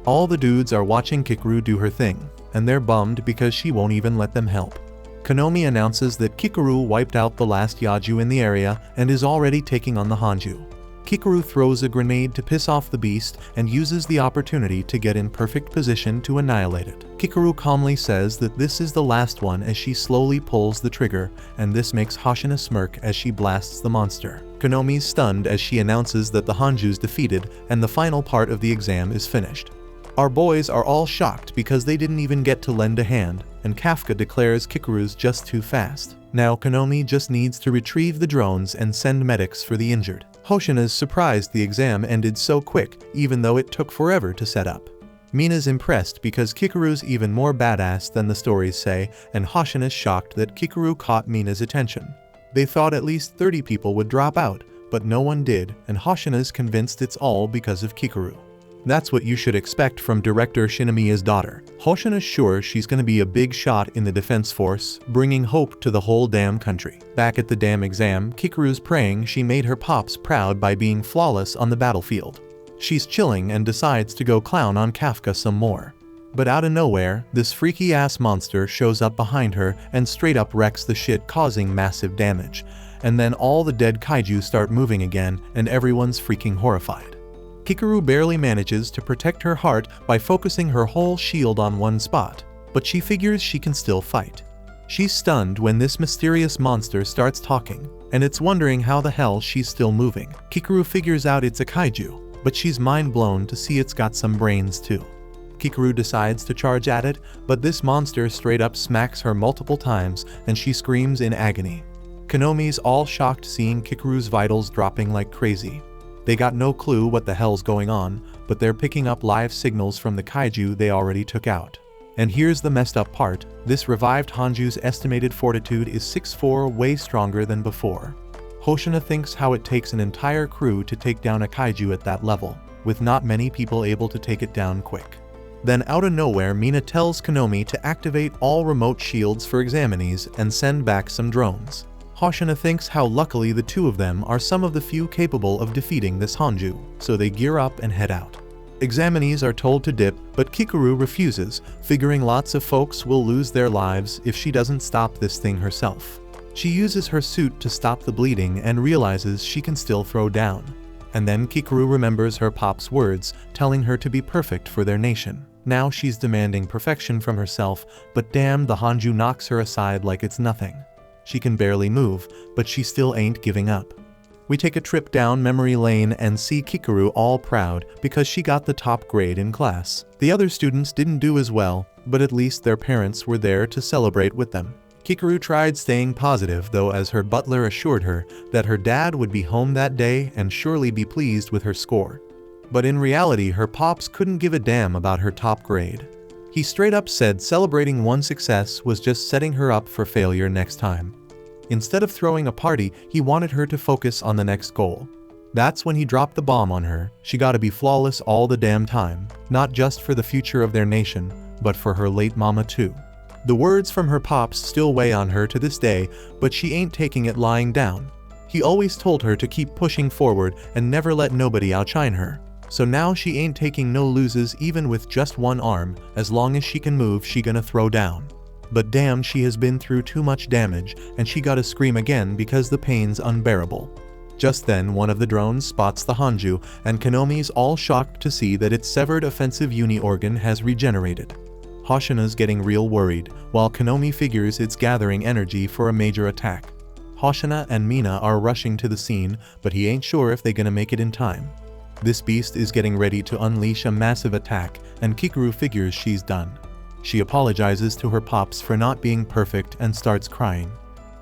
All the dudes are watching Kikaru do her thing, and they're bummed because she won't even let them help. Konomi announces that Kikaru wiped out the last Yaju in the area and is already taking on the Hanju. Kikaru throws a grenade to piss off the beast and uses the opportunity to get in perfect position to annihilate it. Kikaru calmly says that this is the last one as she slowly pulls the trigger, and this makes Hoshina smirk as she blasts the monster. Konomi's stunned as she announces that the Hanju's defeated and the final part of the exam is finished. Our boys are all shocked because they didn't even get to lend a hand, and Kafka declares Kikaru's just too fast. Now Konomi just needs to retrieve the drones and send medics for the injured. Hoshina's surprised the exam ended so quick, even though it took forever to set up. Mina's impressed because Kikaru's even more badass than the stories say, and Hoshina's shocked that Kikaru caught Mina's attention. They thought at least 30 people would drop out, but no one did, and Hoshina's convinced it's all because of Kikaru. That's what you should expect from director Shinomiya's daughter. Hoshina's sure she's gonna be a big shot in the defense force, bringing hope to the whole damn country. Back at the damn exam, Kikaru's praying she made her pops proud by being flawless on the battlefield. She's chilling and decides to go clown on Kafka some more. But out of nowhere, this freaky-ass monster shows up behind her and straight up wrecks the shit, causing massive damage. And then all the dead kaiju start moving again, and everyone's freaking horrified. Kikaru barely manages to protect her heart by focusing her whole shield on one spot, but she figures she can still fight. She's stunned when this mysterious monster starts talking, and it's wondering how the hell she's still moving. Kikaru figures out it's a kaiju, but she's mind blown to see it's got some brains too. Kikaru decides to charge at it, but this monster straight up smacks her multiple times and she screams in agony. Konomi's all shocked seeing Kikaru's vitals dropping like crazy. They got no clue what the hell's going on, but they're picking up live signals from the kaiju they already took out. And here's the messed up part, this revived Hanju's estimated fortitude is 6'4", way stronger than before. Hoshina thinks how it takes an entire crew to take down a kaiju at that level, with not many people able to take it down quick. Then out of nowhere, Mina tells Konomi to activate all remote shields for examinees and send back some drones. Hoshina thinks how luckily the two of them are some of the few capable of defeating this Hanju, so they gear up and head out. Examinees are told to dip, but Kikaru refuses, figuring lots of folks will lose their lives if she doesn't stop this thing herself. She uses her suit to stop the bleeding and realizes she can still throw down. And then Kikaru remembers her pop's words, telling her to be perfect for their nation. Now she's demanding perfection from herself, but damn, the Hanju knocks her aside like it's nothing. She can barely move, but she still ain't giving up. We take a trip down memory lane and see Kikaru all proud because she got the top grade in class. The other students didn't do as well, but at least their parents were there to celebrate with them. Kikaru tried staying positive though, as her butler assured her that her dad would be home that day and surely be pleased with her score. But in reality, her pops couldn't give a damn about her top grade. He straight up said celebrating one success was just setting her up for failure next time. Instead of throwing a party, he wanted her to focus on the next goal. That's when he dropped the bomb on her. She gotta be flawless all the damn time, not just for the future of their nation, but for her late mama too. The words from her pops still weigh on her to this day, but she ain't taking it lying down. He always told her to keep pushing forward and never let nobody outshine her. So now she ain't taking no loses even with just one arm. As long as she can move, she gonna throw down. But damn, she has been through too much damage, and she gotta scream again because the pain's unbearable. Just then, one of the drones spots the Hanju, and Konomi's all shocked to see that its severed offensive uni organ has regenerated. Hoshina's getting real worried, while Konomi figures it's gathering energy for a major attack. Hoshina and Mina are rushing to the scene, but he ain't sure if they're gonna make it in time. This beast is getting ready to unleash a massive attack, and Kikoru figures she's done. She apologizes to her pops for not being perfect and starts crying.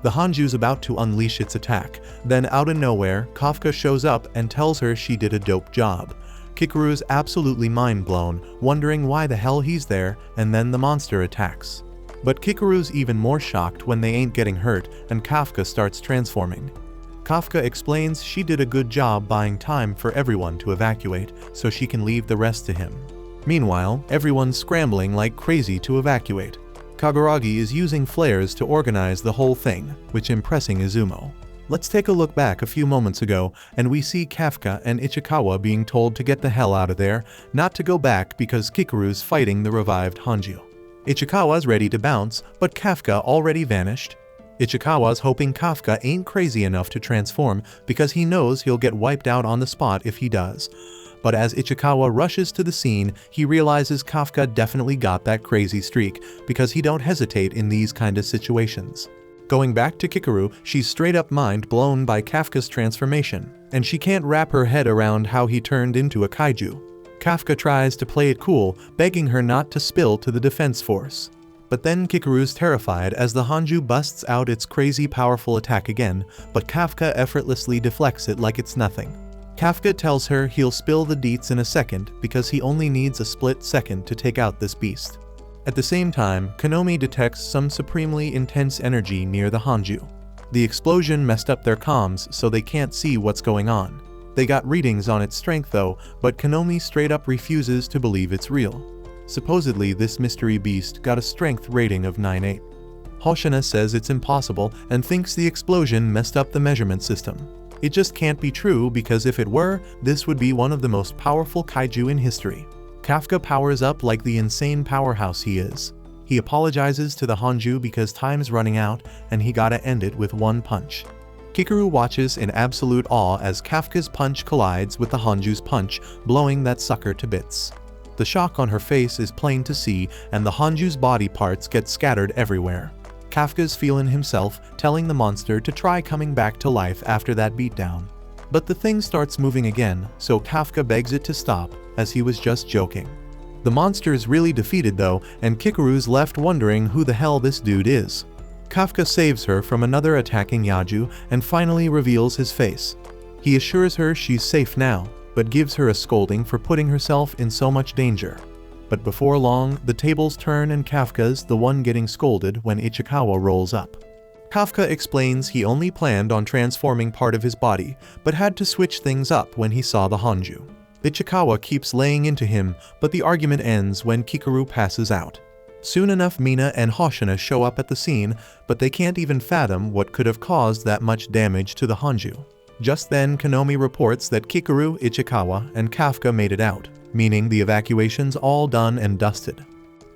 The Hanju's about to unleash its attack, then out of nowhere, Kafka shows up and tells her she did a dope job. Kikoru's absolutely mind blown, wondering why the hell he's there, and then the monster attacks. But Kikoru's even more shocked when they ain't getting hurt, and Kafka starts transforming. Kafka explains she did a good job buying time for everyone to evacuate, so she can leave the rest to him. Meanwhile, everyone's scrambling like crazy to evacuate. Kaguragi is using flares to organize the whole thing, which impressing Izumo. Let's take a look back a few moments ago, and we see Kafka and Ichikawa being told to get the hell out of there, not to go back because Kikoru's fighting the revived Hanju. Ichikawa's ready to bounce, but Kafka already vanished. Ichikawa's hoping Kafka ain't crazy enough to transform because he knows he'll get wiped out on the spot if he does. But as Ichikawa rushes to the scene, he realizes Kafka definitely got that crazy streak because he don't hesitate in these kind of situations. Going back to Kikoru, she's straight up mind blown by Kafka's transformation, and she can't wrap her head around how he turned into a kaiju. Kafka tries to play it cool, begging her not to spill to the defense force. But then Kikoru's terrified as the Hanju busts out its crazy powerful attack again, but Kafka effortlessly deflects it like it's nothing. Kafka tells her he'll spill the deets in a second because he only needs a split second to take out this beast. At the same time, Konomi detects some supremely intense energy near the Hanju. The explosion messed up their comms so they can't see what's going on. They got readings on its strength though, but Konomi straight up refuses to believe it's real. Supposedly this mystery beast got a strength rating of 9.8. Hoshina says it's impossible and thinks the explosion messed up the measurement system. It just can't be true because if it were, this would be one of the most powerful kaiju in history. Kafka powers up like the insane powerhouse he is. He apologizes to the Hanju because time's running out and he gotta end it with one punch. Kikoru watches in absolute awe as Kafka's punch collides with the Hanju's punch, blowing that sucker to bits. The shock on her face is plain to see and the Hanju's body parts get scattered everywhere. Kafka's feeling himself, telling the monster to try coming back to life after that beatdown. But the thing starts moving again, so Kafka begs it to stop, as he was just joking. The monster's really defeated though, and Kikoru's left wondering who the hell this dude is. Kafka saves her from another attacking Yaju and finally reveals his face. He assures her she's safe now, but gives her a scolding for putting herself in so much danger. But before long, the tables turn and Kafka's the one getting scolded when Ichikawa rolls up. Kafka explains he only planned on transforming part of his body, but had to switch things up when he saw the Hanju. Ichikawa keeps laying into him, but the argument ends when Kikoru passes out. Soon enough, Mina and Hoshina show up at the scene, but they can't even fathom what could have caused that much damage to the Hanju. Just then, Konomi reports that Kikoru, Ichikawa, and Kafka made it out, meaning the evacuation's all done and dusted.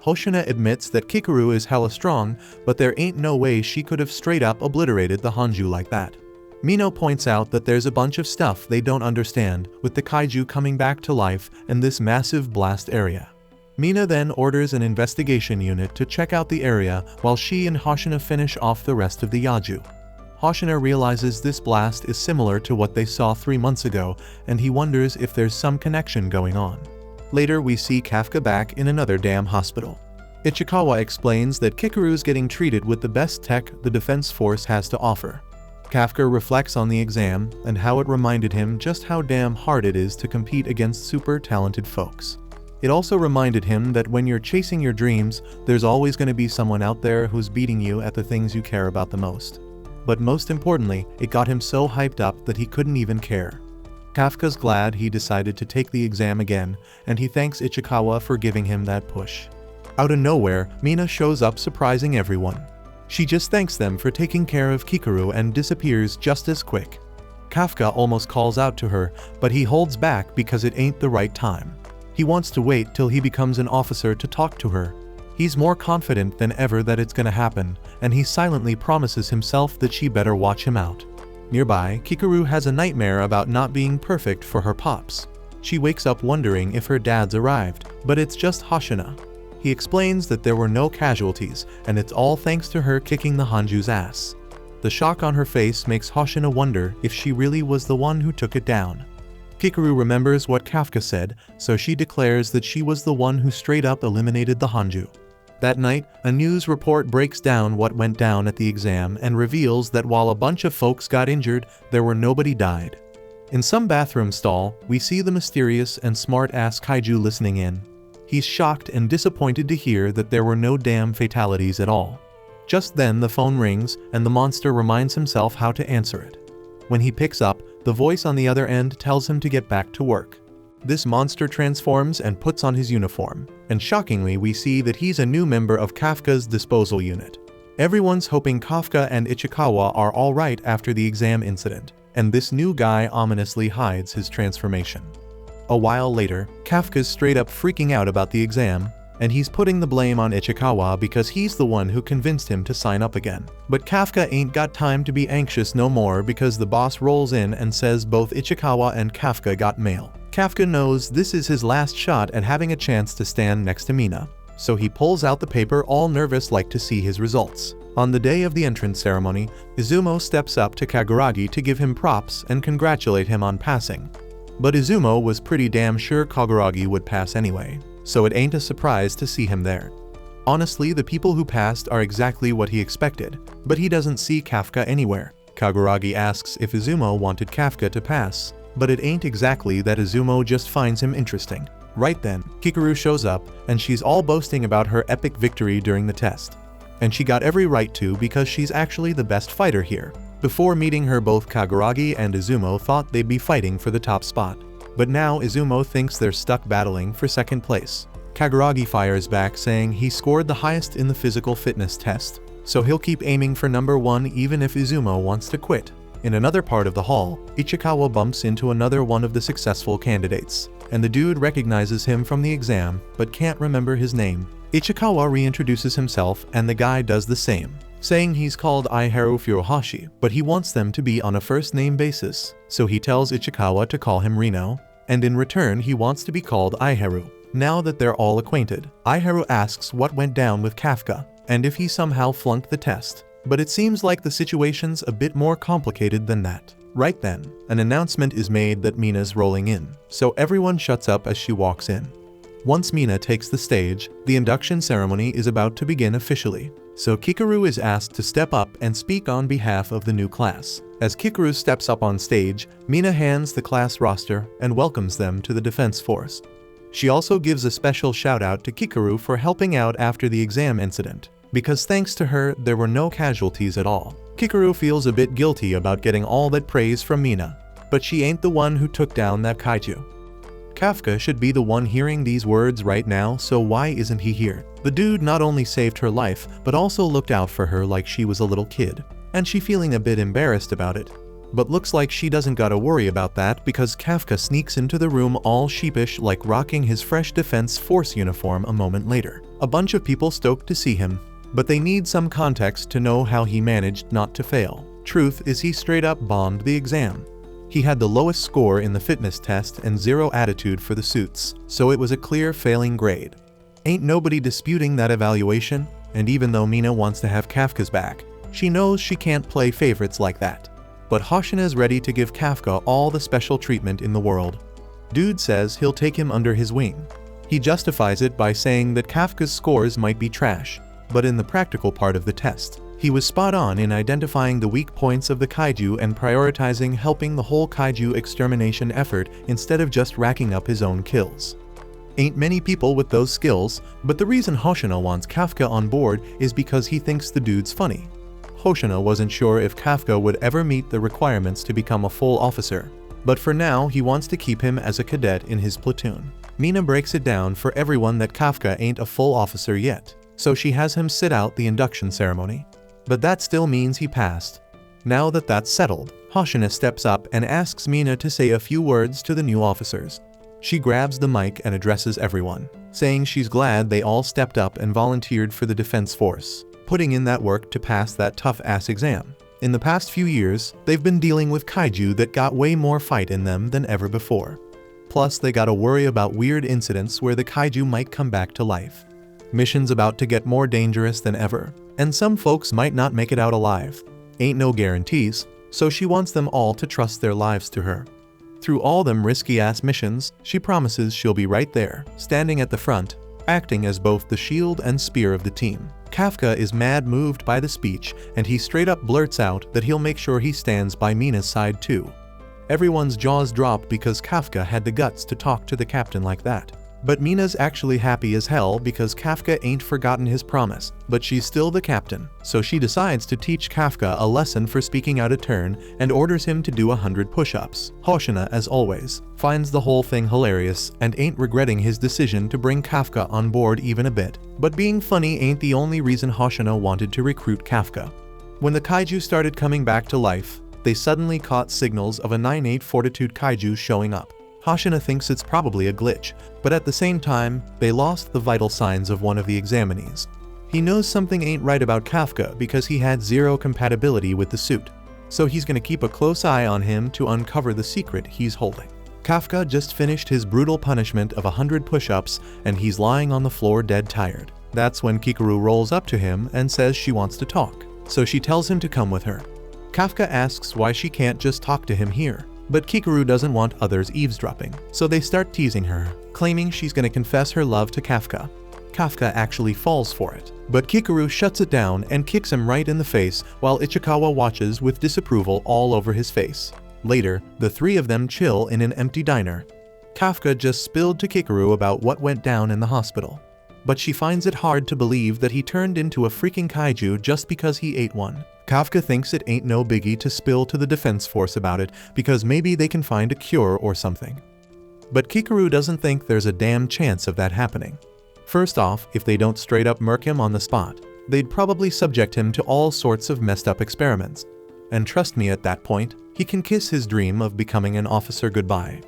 Hoshina admits that Kikoru is hella strong, but there ain't no way she could have straight up obliterated the Hanju like that. Mino points out that there's a bunch of stuff they don't understand, with the kaiju coming back to life and this massive blast area. Mina then orders an investigation unit to check out the area while she and Hoshina finish off the rest of the Yaju. Hoshina realizes this blast is similar to what they saw 3 months ago, and he wonders if there's some connection going on. Later we see Kafka back in another damn hospital. Ichikawa explains that Kikoru's getting treated with the best tech the defense force has to offer. Kafka reflects on the exam and how it reminded him just how damn hard it is to compete against super talented folks. It also reminded him that when you're chasing your dreams, there's always going to be someone out there who's beating you at the things you care about the most. But most importantly, it got him so hyped up that he couldn't even care. Kafka's glad he decided to take the exam again, and he thanks Ichikawa for giving him that push. Out of nowhere, Mina shows up surprising everyone. She just thanks them for taking care of Kikaru and disappears just as quick. Kafka almost calls out to her, but he holds back because it ain't the right time. He wants to wait till he becomes an officer to talk to her. He's more confident than ever that it's gonna happen, and he silently promises himself that she better watch him out. Nearby, Kikaru has a nightmare about not being perfect for her pops. She wakes up wondering if her dad's arrived, but it's just Hoshina. He explains that there were no casualties, and it's all thanks to her kicking the Hanju's ass. The shock on her face makes Hoshina wonder if she really was the one who took it down. Kikaru remembers what Kafka said, so she declares that she was the one who straight up eliminated the Hanju. That night, a news report breaks down what went down at the exam and reveals that while a bunch of folks got injured, nobody died. In some bathroom stall, we see the mysterious and smart-ass kaiju listening in. He's shocked and disappointed to hear that there were no damn fatalities at all. Just then the phone rings, and the monster reminds himself how to answer it. When he picks up, the voice on the other end tells him to get back to work. This monster transforms and puts on his uniform, and shockingly we see that he's a new member of Kafka's disposal unit. Everyone's hoping Kafka and Ichikawa are alright after the exam incident, and this new guy ominously hides his transformation. A while later, Kafka's straight up freaking out about the exam, and he's putting the blame on Ichikawa because he's the one who convinced him to sign up again. But Kafka ain't got time to be anxious no more because the boss rolls in and says both Ichikawa and Kafka got mail. Kafka knows this is his last shot at having a chance to stand next to Mina, so he pulls out the paper all nervous like to see his results. On the day of the entrance ceremony, Izumo steps up to Kaguragi to give him props and congratulate him on passing. But Izumo was pretty damn sure Kaguragi would pass anyway, so it ain't a surprise to see him there. Honestly, the people who passed are exactly what he expected, but he doesn't see Kafka anywhere. Kaguragi asks if Izumo wanted Kafka to pass, but it ain't exactly that Izumo just finds him interesting. Right then, Kikaru shows up, and she's all boasting about her epic victory during the test. And she got every right to because she's actually the best fighter here. Before meeting her, both Kaguragi and Izumo thought they'd be fighting for the top spot. But now Izumo thinks they're stuck battling for second place. Kaguragi fires back saying he scored the highest in the physical fitness test, so he'll keep aiming for number 1 even if Izumo wants to quit. In another part of the hall, Ichikawa bumps into another one of the successful candidates, and the dude recognizes him from the exam, but can't remember his name. Ichikawa reintroduces himself, and the guy does the same, saying he's called Aiharu Furuhashi, but he wants them to be on a first-name basis, so he tells Ichikawa to call him Rino, and in return he wants to be called Aiharu. Now that they're all acquainted, Aiharu asks what went down with Kafka, and if he somehow flunked the test. But it seems like the situation's a bit more complicated than that. Right then, an announcement is made that Mina's rolling in, so everyone shuts up as she walks in. Once Mina takes the stage, the induction ceremony is about to begin officially, so Kikaru is asked to step up and speak on behalf of the new class. As Kikaru steps up on stage, Mina hands the class roster and welcomes them to the Defense Force. She also gives a special shout out to Kikaru for helping out after the exam incident, because thanks to her, there were no casualties at all. Kikaru feels a bit guilty about getting all that praise from Mina, but she ain't the one who took down that kaiju. Kafka should be the one hearing these words right now, so why isn't he here? The dude not only saved her life, but also looked out for her like she was a little kid, and she feeling a bit embarrassed about it. But looks like she doesn't gotta worry about that because Kafka sneaks into the room all sheepish like rocking his fresh Defense Force uniform a moment later. A bunch of people stoked to see him, but they need some context to know how he managed not to fail. Truth is he straight up bombed the exam. He had the lowest score in the fitness test and 0 attitude for the suits, so it was a clear failing grade. Ain't nobody disputing that evaluation, and even though Mina wants to have Kafka's back, she knows she can't play favorites like that. But Hoshina's ready to give Kafka all the special treatment in the world. Dude says he'll take him under his wing. He justifies it by saying that Kafka's scores might be trash, but in the practical part of the test, he was spot on in identifying the weak points of the kaiju and prioritizing helping the whole kaiju extermination effort instead of just racking up his own kills. Ain't many people with those skills, but the reason Hoshina wants Kafka on board is because he thinks the dude's funny. Hoshina wasn't sure if Kafka would ever meet the requirements to become a full officer, But for now, he wants to keep him as a cadet in his platoon. Mina breaks it down for everyone that Kafka ain't a full officer yet, so she has him sit out the induction ceremony. But that still means he passed. Now that that's settled, Hoshina steps up and asks Mina to say a few words to the new officers. She grabs the mic and addresses everyone, saying she's glad they all stepped up and volunteered for the defense force, putting in that work to pass that tough-ass exam. In the past few years, they've been dealing with kaiju that got way more fight in them than ever before. Plus, they gotta worry about weird incidents where the kaiju might come back to life. Mission's about to get more dangerous than ever, and some folks might not make it out alive. Ain't no guarantees, so she wants them all to trust their lives to her. Through all them risky-ass missions, she promises she'll be right there, standing at the front, acting as both the shield and spear of the team. Kafka is mad moved by the speech, and he straight up blurts out that he'll make sure he stands by Mina's side too. Everyone's jaws drop because Kafka had the guts to talk to the captain like that. But Mina's actually happy as hell because Kafka ain't forgotten his promise, but she's still the captain, so she decides to teach Kafka a lesson for speaking out of turn and orders him to do 100 push-ups. Hoshina, as always, finds the whole thing hilarious and ain't regretting his decision to bring Kafka on board even a bit. But being funny ain't the only reason Hoshina wanted to recruit Kafka. When the kaiju started coming back to life, they suddenly caught signals of a 9-8 Fortitude kaiju showing up. Hoshina thinks it's probably a glitch, but at the same time, they lost the vital signs of one of the examinees. He knows something ain't right about Kafka because he had zero compatibility with the suit, so he's gonna keep a close eye on him to uncover the secret he's holding. Kafka just finished his brutal punishment of 100 push-ups and he's lying on the floor dead tired. That's when Kikoru rolls up to him and says she wants to talk, so she tells him to come with her. Kafka asks why she can't just talk to him here. But Kikoru doesn't want others eavesdropping, so they start teasing her, claiming she's gonna confess her love to Kafka. Kafka actually falls for it, but Kikoru shuts it down and kicks him right in the face while Ichikawa watches with disapproval all over his face. Later, the three of them chill in an empty diner. Kafka just spilled to Kikoru about what went down in the hospital, but she finds it hard to believe that he turned into a freaking kaiju just because he ate one. Kafka thinks it ain't no biggie to spill to the defense force about it because maybe they can find a cure or something. But Kikoru doesn't think there's a damn chance of that happening. First off, if they don't straight up murk him on the spot, they'd probably subject him to all sorts of messed up experiments. And trust me, at that point, he can kiss his dream of becoming an officer goodbye.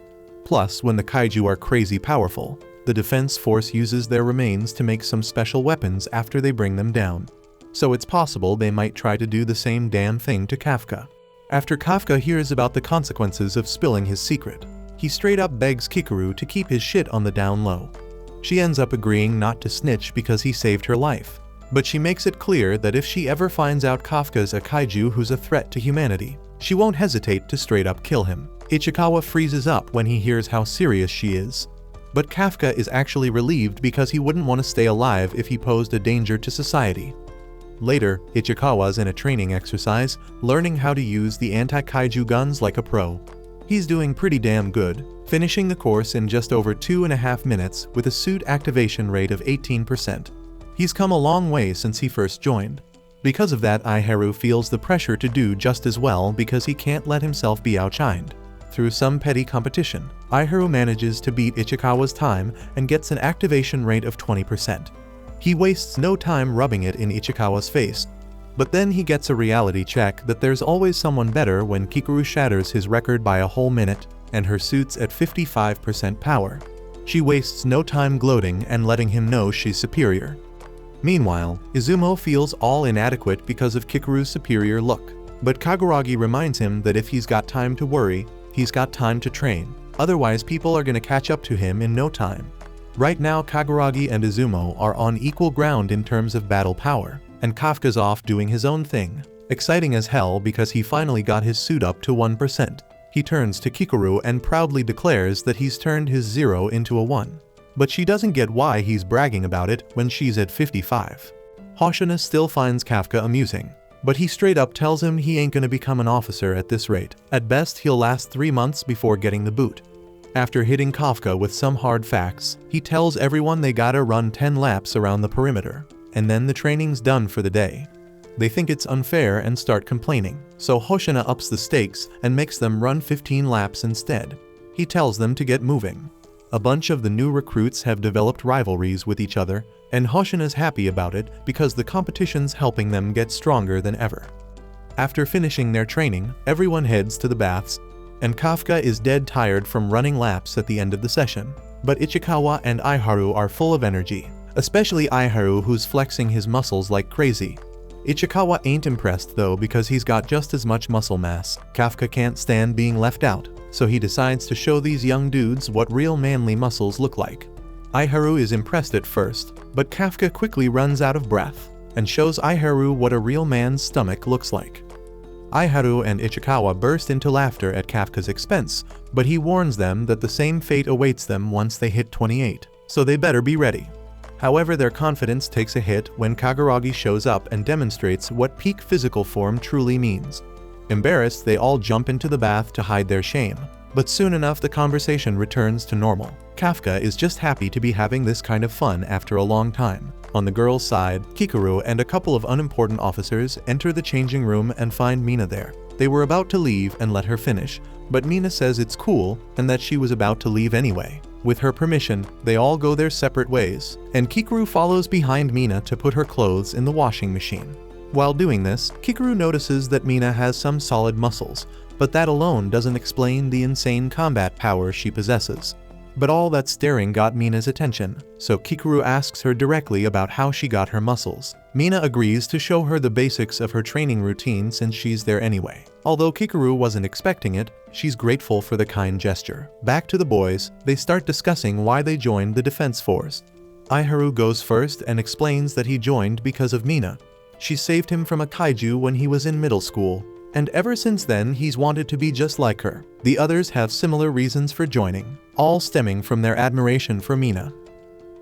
Plus, when the kaiju are crazy powerful, the defense force uses their remains to make some special weapons after they bring them down. So it's possible they might try to do the same damn thing to Kafka. After Kafka hears about the consequences of spilling his secret, he straight up begs Kikoru to keep his shit on the down low. She ends up agreeing not to snitch because he saved her life, but she makes it clear that if she ever finds out Kafka's a kaiju who's a threat to humanity, she won't hesitate to straight up kill him. Ichikawa freezes up when he hears how serious she is, but Kafka is actually relieved because he wouldn't want to stay alive if he posed a danger to society. Later, Ichikawa's in a training exercise, learning how to use the anti-kaiju guns like a pro. He's doing pretty damn good, finishing the course in just over 2.5 minutes with a suit activation rate of 18%. He's come a long way since he first joined. Because of that, Aiharu feels the pressure to do just as well because he can't let himself be outshined. Through some petty competition, Aiharu manages to beat Ichikawa's time and gets an activation rate of 20%. He wastes no time rubbing it in Ichikawa's face, but then he gets a reality check that there's always someone better when Kikoru shatters his record by a whole minute, and her suit's at 55% power. She wastes no time gloating and letting him know she's superior. Meanwhile, Izumo feels all inadequate because of Kikoru's superior look, but Kaguragi reminds him that if he's got time to worry, he's got time to train, otherwise people are gonna catch up to him in no time. Right now, Kaguragi and Izumo are on equal ground in terms of battle power, and Kafka's off doing his own thing. Exciting as hell because he finally got his suit up to 1%. He turns to Kikoru and proudly declares that he's turned his 0 into a 1. But she doesn't get why he's bragging about it when she's at 55. Hoshina still finds Kafka amusing, but he straight up tells him he ain't gonna become an officer at this rate. At best, he'll last 3 months before getting the boot. After hitting Kafka with some hard facts, he tells everyone they gotta run 10 laps around the perimeter, and then the training's done for the day. They think it's unfair and start complaining, so Hoshina ups the stakes and makes them run 15 laps instead. He tells them to get moving. A bunch of the new recruits have developed rivalries with each other, and Hoshina's happy about it because the competition's helping them get stronger than ever. After finishing their training, everyone heads to the baths, and Kafka is dead tired from running laps at the end of the session. But Ichikawa and Aiharu are full of energy, especially Aiharu, who's flexing his muscles like crazy. Ichikawa ain't impressed though because he's got just as much muscle mass. Kafka can't stand being left out, so he decides to show these young dudes what real manly muscles look like. Aiharu is impressed at first, but Kafka quickly runs out of breath and shows Aiharu what a real man's stomach looks like. Aiharu and Ichikawa burst into laughter at Kafka's expense, but he warns them that the same fate awaits them once they hit 28, so they better be ready. However, their confidence takes a hit when Kaguragi shows up and demonstrates what peak physical form truly means. Embarrassed, they all jump into the bath to hide their shame, but soon enough the conversation returns to normal. Kafka is just happy to be having this kind of fun after a long time. On the girls' side, Kikaru and a couple of unimportant officers enter the changing room and find Mina there. They were about to leave and let her finish, but Mina says it's cool and that she was about to leave anyway. With her permission, they all go their separate ways, and Kikaru follows behind Mina to put her clothes in the washing machine. While doing this, Kikaru notices that Mina has some solid muscles, but that alone doesn't explain the insane combat power she possesses. But all that staring got Mina's attention, so Kikaru asks her directly about how she got her muscles. Mina agrees to show her the basics of her training routine since she's there anyway. Although Kikaru wasn't expecting it, she's grateful for the kind gesture. Back to the boys, they start discussing why they joined the defense force. Aiharu goes first and explains that he joined because of Mina. She saved him from a kaiju when he was in middle school, and ever since then he's wanted to be just like her. The others have similar reasons for joining, all stemming from their admiration for Mina.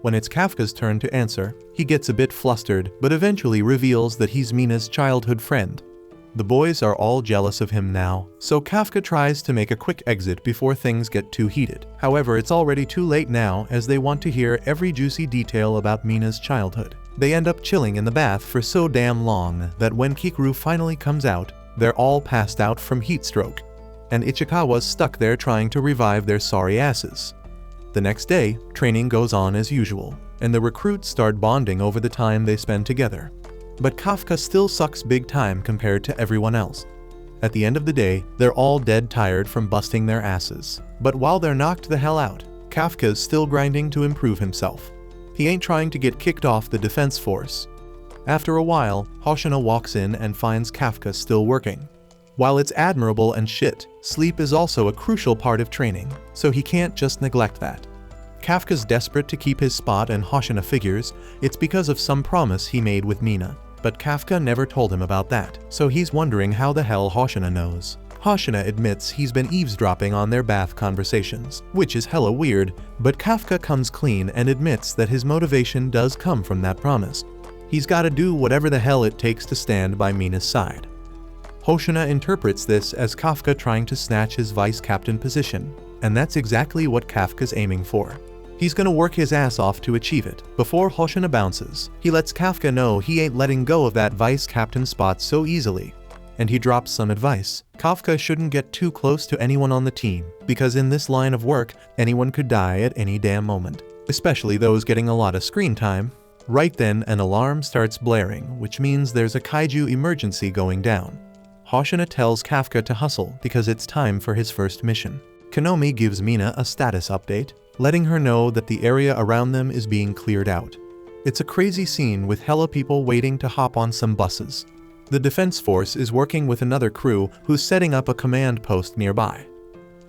When it's Kafka's turn to answer, he gets a bit flustered but eventually reveals that he's Mina's childhood friend. The boys are all jealous of him now, so Kafka tries to make a quick exit before things get too heated. However, it's already too late now as they want to hear every juicy detail about Mina's childhood. They end up chilling in the bath for so damn long that when Kikaru finally comes out, they're all passed out from heat stroke, and Ichikawa's stuck there trying to revive their sorry asses. The next day, training goes on as usual, and the recruits start bonding over the time they spend together. But Kafka still sucks big time compared to everyone else. At the end of the day, they're all dead tired from busting their asses. But while they're knocked the hell out, Kafka's still grinding to improve himself. He ain't trying to get kicked off the defense force. After a while, Hoshina walks in and finds Kafka still working. While it's admirable and shit, sleep is also a crucial part of training, so he can't just neglect that. Kafka's desperate to keep his spot and Hoshina figures it's because of some promise he made with Mina, but Kafka never told him about that, so he's wondering how the hell Hoshina knows. Hoshina admits he's been eavesdropping on their bath conversations, which is hella weird, but Kafka comes clean and admits that his motivation does come from that promise. He's gotta do whatever the hell it takes to stand by Mina's side. Hoshina interprets this as Kafka trying to snatch his vice captain position, and that's exactly what Kafka's aiming for. He's gonna work his ass off to achieve it. Before Hoshina bounces, he lets Kafka know he ain't letting go of that vice captain spot so easily, and he drops some advice. Kafka shouldn't get too close to anyone on the team, because in this line of work, anyone could die at any damn moment, especially those getting a lot of screen time. Right then, an alarm starts blaring, which means there's a kaiju emergency going down. Hoshina tells Kafka to hustle because it's time for his first mission. Konomi gives Mina a status update, letting her know that the area around them is being cleared out. It's a crazy scene with hella people waiting to hop on some buses. The defense force is working with another crew who's setting up a command post nearby.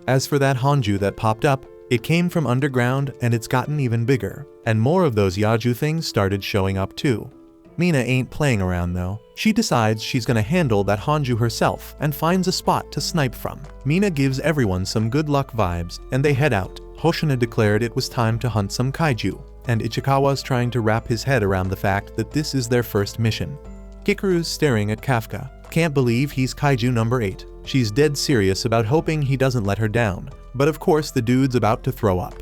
As for that Honju that popped up, it came from underground and it's gotten even bigger, and more of those Yaju things started showing up too. Mina ain't playing around though. She decides she's gonna handle that Honju herself and finds a spot to snipe from. Mina gives everyone some good luck vibes and they head out. Hoshina declared it was time to hunt some kaiju, and Ichikawa's trying to wrap his head around the fact that this is their first mission. Kikaru's staring at Kafka. Can't believe he's kaiju number 8. She's dead serious about hoping he doesn't let her down, but of course the dude's about to throw up.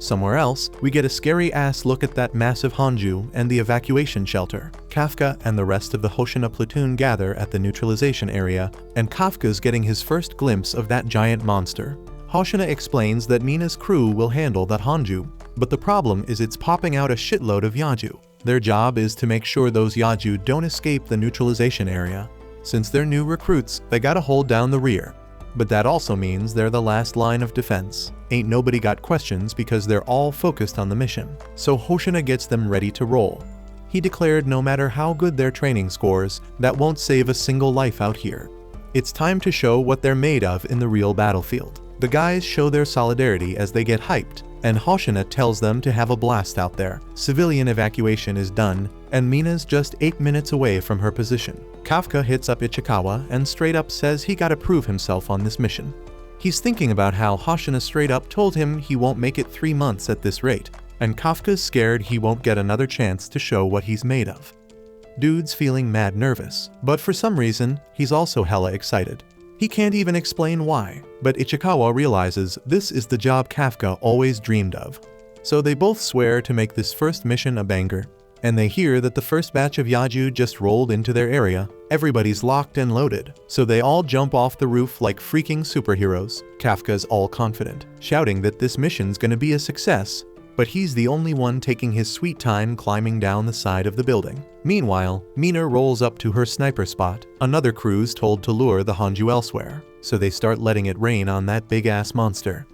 Somewhere else, we get a scary-ass look at that massive Hanju and the evacuation shelter. Kafka and the rest of the Hoshina platoon gather at the neutralization area, and Kafka's getting his first glimpse of that giant monster. Hoshina explains that Mina's crew will handle that Hanju, but the problem is it's popping out a shitload of Yaju. Their job is to make sure those Yaju don't escape the neutralization area. Since they're new recruits, they gotta hold down the rear. But that also means they're the last line of defense. Ain't nobody got questions because they're all focused on the mission. So Hoshina gets them ready to roll. He declared no matter how good their training scores, that won't save a single life out here. It's time to show what they're made of in the real battlefield. The guys show their solidarity as they get hyped, and Hoshina tells them to have a blast out there. Civilian evacuation is done, and Mina's just 8 minutes away from her position. Kafka hits up Ichikawa and straight up says he gotta prove himself on this mission. He's thinking about how Hoshina straight up told him he won't make it 3 months at this rate, and Kafka's scared he won't get another chance to show what he's made of. Dude's feeling mad nervous, but for some reason, he's also hella excited. He can't even explain why, but Ichikawa realizes this is the job Kafka always dreamed of. So they both swear to make this first mission a banger, and they hear that the first batch of Yaju just rolled into their area. Everybody's locked and loaded, so they all jump off the roof like freaking superheroes. Kafka's all confident, shouting that this mission's gonna be a success, but he's the only one taking his sweet time climbing down the side of the building. Meanwhile, Mina rolls up to her sniper spot. Another crew's told to lure the Hanju elsewhere, so they start letting it rain on that big-ass monster.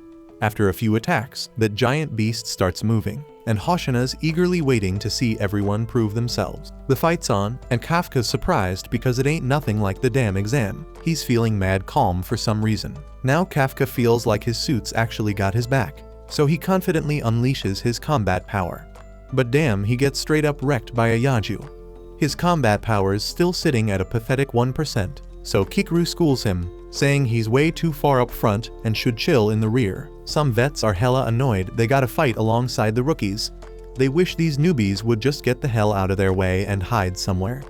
After a few attacks, that giant beast starts moving, and Hoshina's eagerly waiting to see everyone prove themselves. The fight's on, and Kafka's surprised because it ain't nothing like the damn exam. He's feeling mad calm for some reason. Now Kafka feels like his suits actually got his back, so he confidently unleashes his combat power. But damn, he gets straight up wrecked by a Yaju. His combat power's still sitting at a pathetic 1%, so Kikuru schools him, saying he's way too far up front and should chill in the rear. Some vets are hella annoyed they gotta fight alongside the rookies. They wish these newbies would just get the hell out of their way and hide somewhere.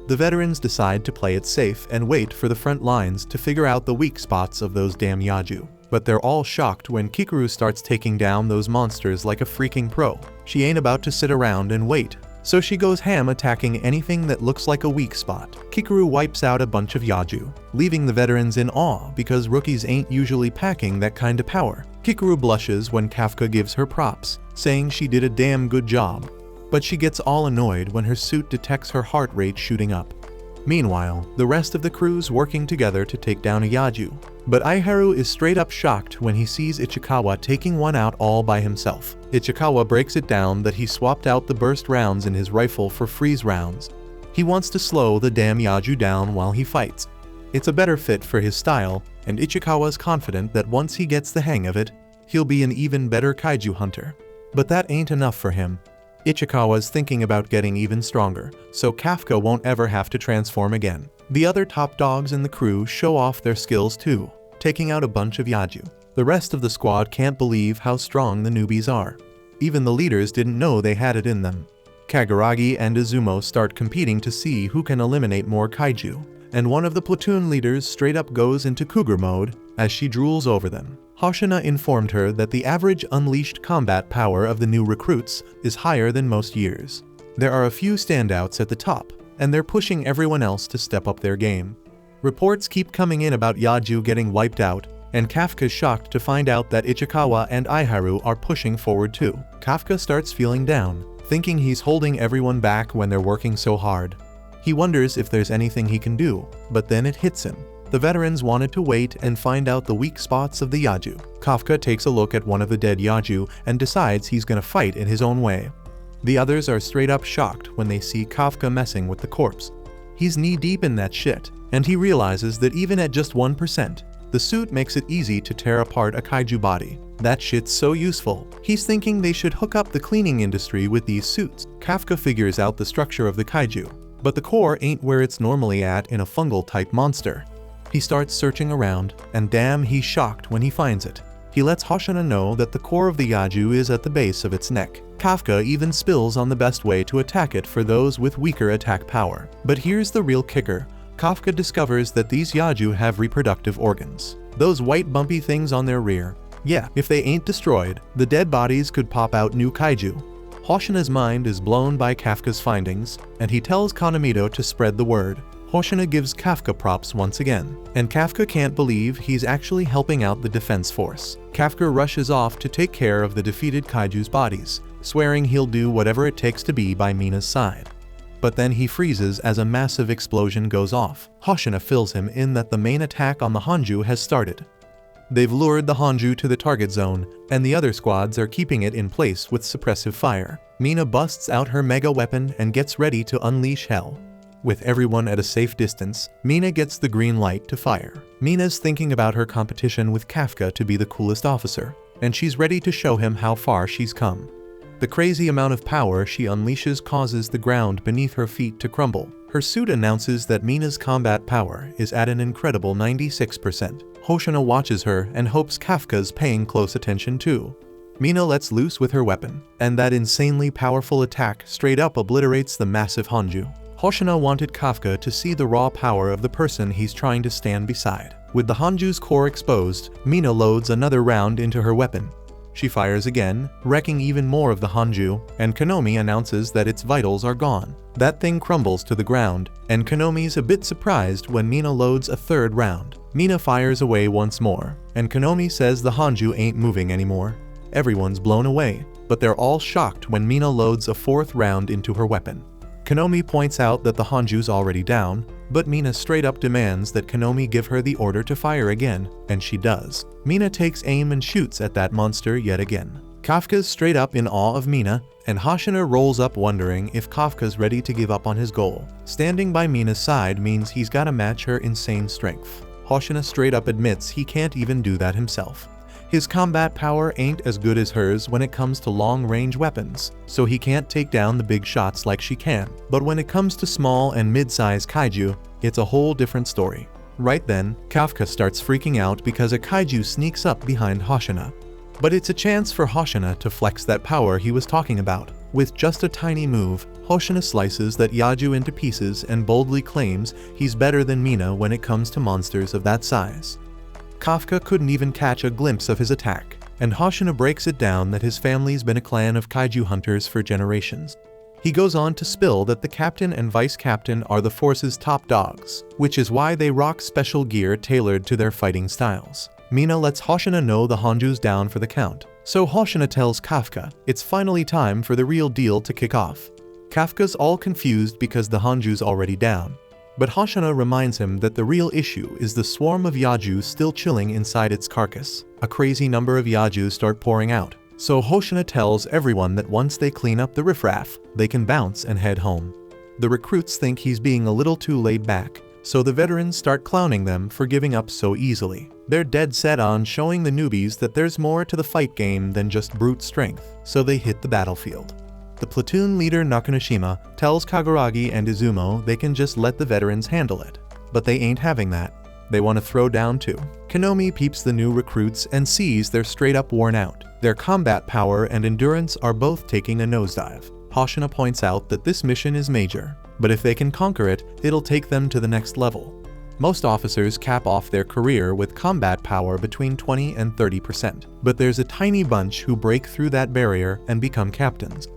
The veterans decide to play it safe and wait for the front lines to figure out the weak spots of those damn Yaju. But they're all shocked when Kikuru starts taking down those monsters like a freaking pro. She ain't about to sit around and wait, so she goes ham attacking anything that looks like a weak spot. Kikuru wipes out a bunch of Yaju, leaving the veterans in awe because rookies ain't usually packing that kind of power. Kikuru blushes when Kafka gives her props, saying she did a damn good job, but she gets all annoyed when her suit detects her heart rate shooting up. Meanwhile, the rest of the crew's working together to take down a Yaju, but Aiharu is straight up shocked when he sees Ichikawa taking one out all by himself. Ichikawa breaks it down that he swapped out the burst rounds in his rifle for freeze rounds. He wants to slow the damn Yaju down while he fights. It's a better fit for his style, and Ichikawa's confident that once he gets the hang of it, he'll be an even better kaiju hunter. But that ain't enough for him. Ichikawa's thinking about getting even stronger, so Kafka won't ever have to transform again. The other top dogs in the crew show off their skills too, taking out a bunch of Yaju. The rest of the squad can't believe how strong the newbies are. Even the leaders didn't know they had it in them. Kaguragi and Izumo start competing to see who can eliminate more kaiju, and one of the platoon leaders straight up goes into cougar mode as she drools over them. Hoshina informed her that the average unleashed combat power of the new recruits is higher than most years. There are a few standouts at the top, and they're pushing everyone else to step up their game. Reports keep coming in about Yaju getting wiped out, and Kafka's shocked to find out that Ichikawa and Aiharu are pushing forward too. Kafka starts feeling down, thinking he's holding everyone back when they're working so hard. He wonders if there's anything he can do, but then it hits him. The veterans wanted to wait and find out the weak spots of the Yaju. Kafka takes a look at one of the dead Yaju and decides he's gonna fight in his own way. The others are straight up shocked when they see Kafka messing with the corpse. He's knee-deep in that shit, and he realizes that even at just 1%, the suit makes it easy to tear apart a kaiju body. That shit's so useful. He's thinking they should hook up the cleaning industry with these suits. Kafka figures out the structure of the kaiju, but the core ain't where it's normally at in a fungal-type monster. He starts searching around, and damn, he's shocked when he finds it. He lets Hoshina know that the core of the Yaju is at the base of its neck. Kafka even spills on the best way to attack it for those with weaker attack power. But here's the real kicker. Kafka discovers that these Yaju have reproductive organs. Those white bumpy things on their rear. Yeah, if they ain't destroyed, the dead bodies could pop out new kaiju. Hoshina's mind is blown by Kafka's findings, and he tells Kanamido to spread the word. Hoshina gives Kafka props once again, and Kafka can't believe he's actually helping out the defense force. Kafka rushes off to take care of the defeated kaiju's bodies, swearing he'll do whatever it takes to be by Mina's side. But then he freezes as a massive explosion goes off. Hoshina fills him in that the main attack on the Hanju has started. They've lured the Hanju to the target zone, and the other squads are keeping it in place with suppressive fire. Mina busts out her mega weapon and gets ready to unleash hell. With everyone at a safe distance, Mina gets the green light to fire. Mina's thinking about her competition with Kafka to be the coolest officer, and she's ready to show him how far she's come. The crazy amount of power she unleashes causes the ground beneath her feet to crumble. Her suit announces that Mina's combat power is at an incredible 96%. Hoshina watches her and hopes Kafka's paying close attention too. Mina lets loose with her weapon, and that insanely powerful attack straight up obliterates the massive Hanju. Hoshina wanted Kafka to see the raw power of the person he's trying to stand beside. With the Hanju's core exposed, Mina loads another round into her weapon. She fires again, wrecking even more of the Hanju, and Konomi announces that its vitals are gone. That thing crumbles to the ground, and Konomi's a bit surprised when Mina loads a third round. Mina fires away once more, and Konomi says the Hanju ain't moving anymore. Everyone's blown away, but they're all shocked when Mina loads a fourth round into her weapon. Konomi points out that the Hanju's already down, but Mina straight up demands that Konomi give her the order to fire again, and she does. Mina takes aim and shoots at that monster yet again. Kafka's straight up in awe of Mina, and Hoshina rolls up wondering if Kafka's ready to give up on his goal. Standing by Mina's side means he's gotta match her insane strength. Hoshina straight up admits he can't even do that himself. His combat power ain't as good as hers when it comes to long-range weapons, so he can't take down the big shots like she can. But when it comes to small and mid-size kaiju, it's a whole different story. Right then, Kafka starts freaking out because a kaiju sneaks up behind Hoshina. But it's a chance for Hoshina to flex that power he was talking about. With just a tiny move, Hoshina slices that Yaju into pieces and boldly claims he's better than Mina when it comes to monsters of that size. Kafka couldn't even catch a glimpse of his attack, and Hoshina breaks it down that his family's been a clan of kaiju hunters for generations. He goes on to spill that the captain and vice captain are the force's top dogs, which is why they rock special gear tailored to their fighting styles. Mina lets Hoshina know the Hanju's down for the count, so Hoshina tells Kafka it's finally time for the real deal to kick off. Kafka's all confused because the Hanju's already down, but Hoshina reminds him that the real issue is the swarm of Yaju still chilling inside its carcass. A crazy number of Yaju start pouring out, so Hoshina tells everyone that once they clean up the riffraff, they can bounce and head home. The recruits think he's being a little too laid back, so the veterans start clowning them for giving up so easily. They're dead set on showing the newbies that there's more to the fight game than just brute strength, so they hit the battlefield. The platoon leader Nakanoshima tells Kaguragi and Izumo they can just let the veterans handle it, but they ain't having that. They want to throw down too. Konomi peeps the new recruits and sees they're straight up worn out. Their combat power and endurance are both taking a nosedive. Hoshina points out that this mission is major, but if they can conquer it, it'll take them to the next level. Most officers cap off their career with combat power between 20 and 30%, but there's a tiny bunch who break through that barrier and become captains.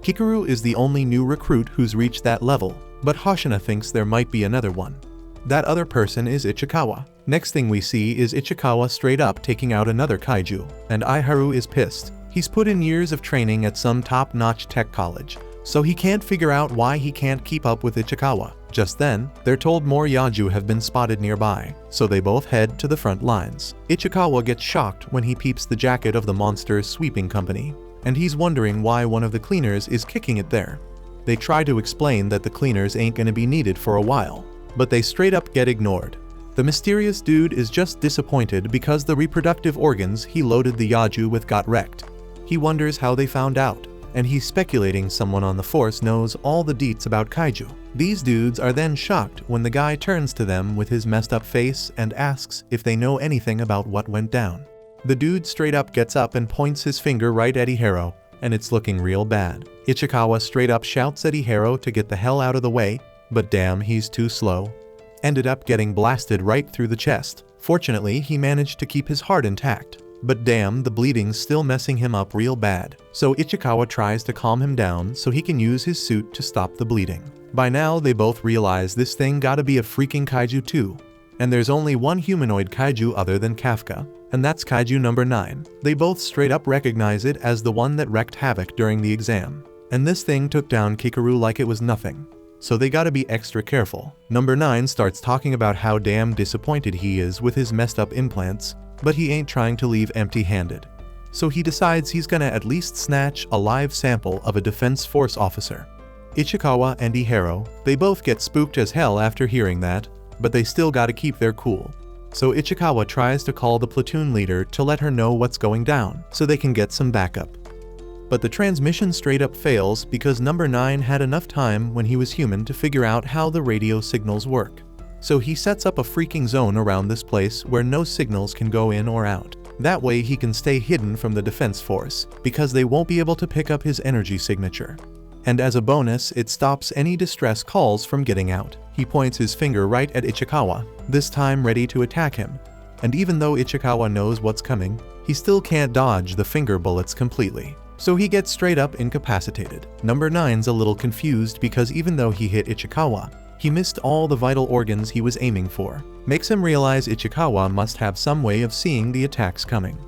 Hikaru is the only new recruit who's reached that level, but Hoshina thinks there might be another one. That other person is Ichikawa. Next thing we see is Ichikawa straight up taking out another kaiju, and Aiharu is pissed. He's put in years of training at some top-notch tech college, so he can't figure out why he can't keep up with Ichikawa. Just then, they're told more Yaju have been spotted nearby, so they both head to the front lines. Ichikawa gets shocked when he peeps the jacket of the monster's sweeping company, and he's wondering why one of the cleaners is kicking it there. They try to explain that the cleaners ain't gonna be needed for a while, but they straight up get ignored. The mysterious dude is just disappointed because the reproductive organs he loaded the Yaju with got wrecked. He wonders how they found out, and he's speculating someone on the force knows all the deets about kaiju. These dudes are then shocked when the guy turns to them with his messed up face and asks if they know anything about what went down. The dude straight up gets up and points his finger right at Iharo, and it's looking real bad. Ichikawa straight up shouts at Iharo to get the hell out of the way, but damn, he's too slow. Ended up getting blasted right through the chest. Fortunately, he managed to keep his heart intact. But damn, the bleeding's still messing him up real bad. So Ichikawa tries to calm him down so he can use his suit to stop the bleeding. By now, they both realize this thing gotta be a freaking kaiju too. And there's only one humanoid kaiju other than Kafka, and that's kaiju number 9. They both straight up recognize it as the one that wreaked havoc during the exam. And this thing took down Kikaru like it was nothing. So they gotta be extra careful. Number 9 starts talking about how damn disappointed he is with his messed up implants, but he ain't trying to leave empty-handed. So he decides he's gonna at least snatch a live sample of a Defense Force officer. Ichikawa and Iharo, they both get spooked as hell after hearing that, but they still gotta keep their cool. So Ichikawa tries to call the platoon leader to let her know what's going down, so they can get some backup. But the transmission straight up fails because number 9 had enough time when he was human to figure out how the radio signals work. So he sets up a freaking zone around this place where no signals can go in or out. That way he can stay hidden from the Defense Force, because they won't be able to pick up his energy signature. And as a bonus, it stops any distress calls from getting out. He points his finger right at Ichikawa, this time ready to attack him. And even though Ichikawa knows what's coming, he still can't dodge the finger bullets completely. So he gets straight up incapacitated. Number 9's a little confused because even though he hit Ichikawa, he missed all the vital organs he was aiming for. Makes him realize Ichikawa must have some way of seeing the attacks coming.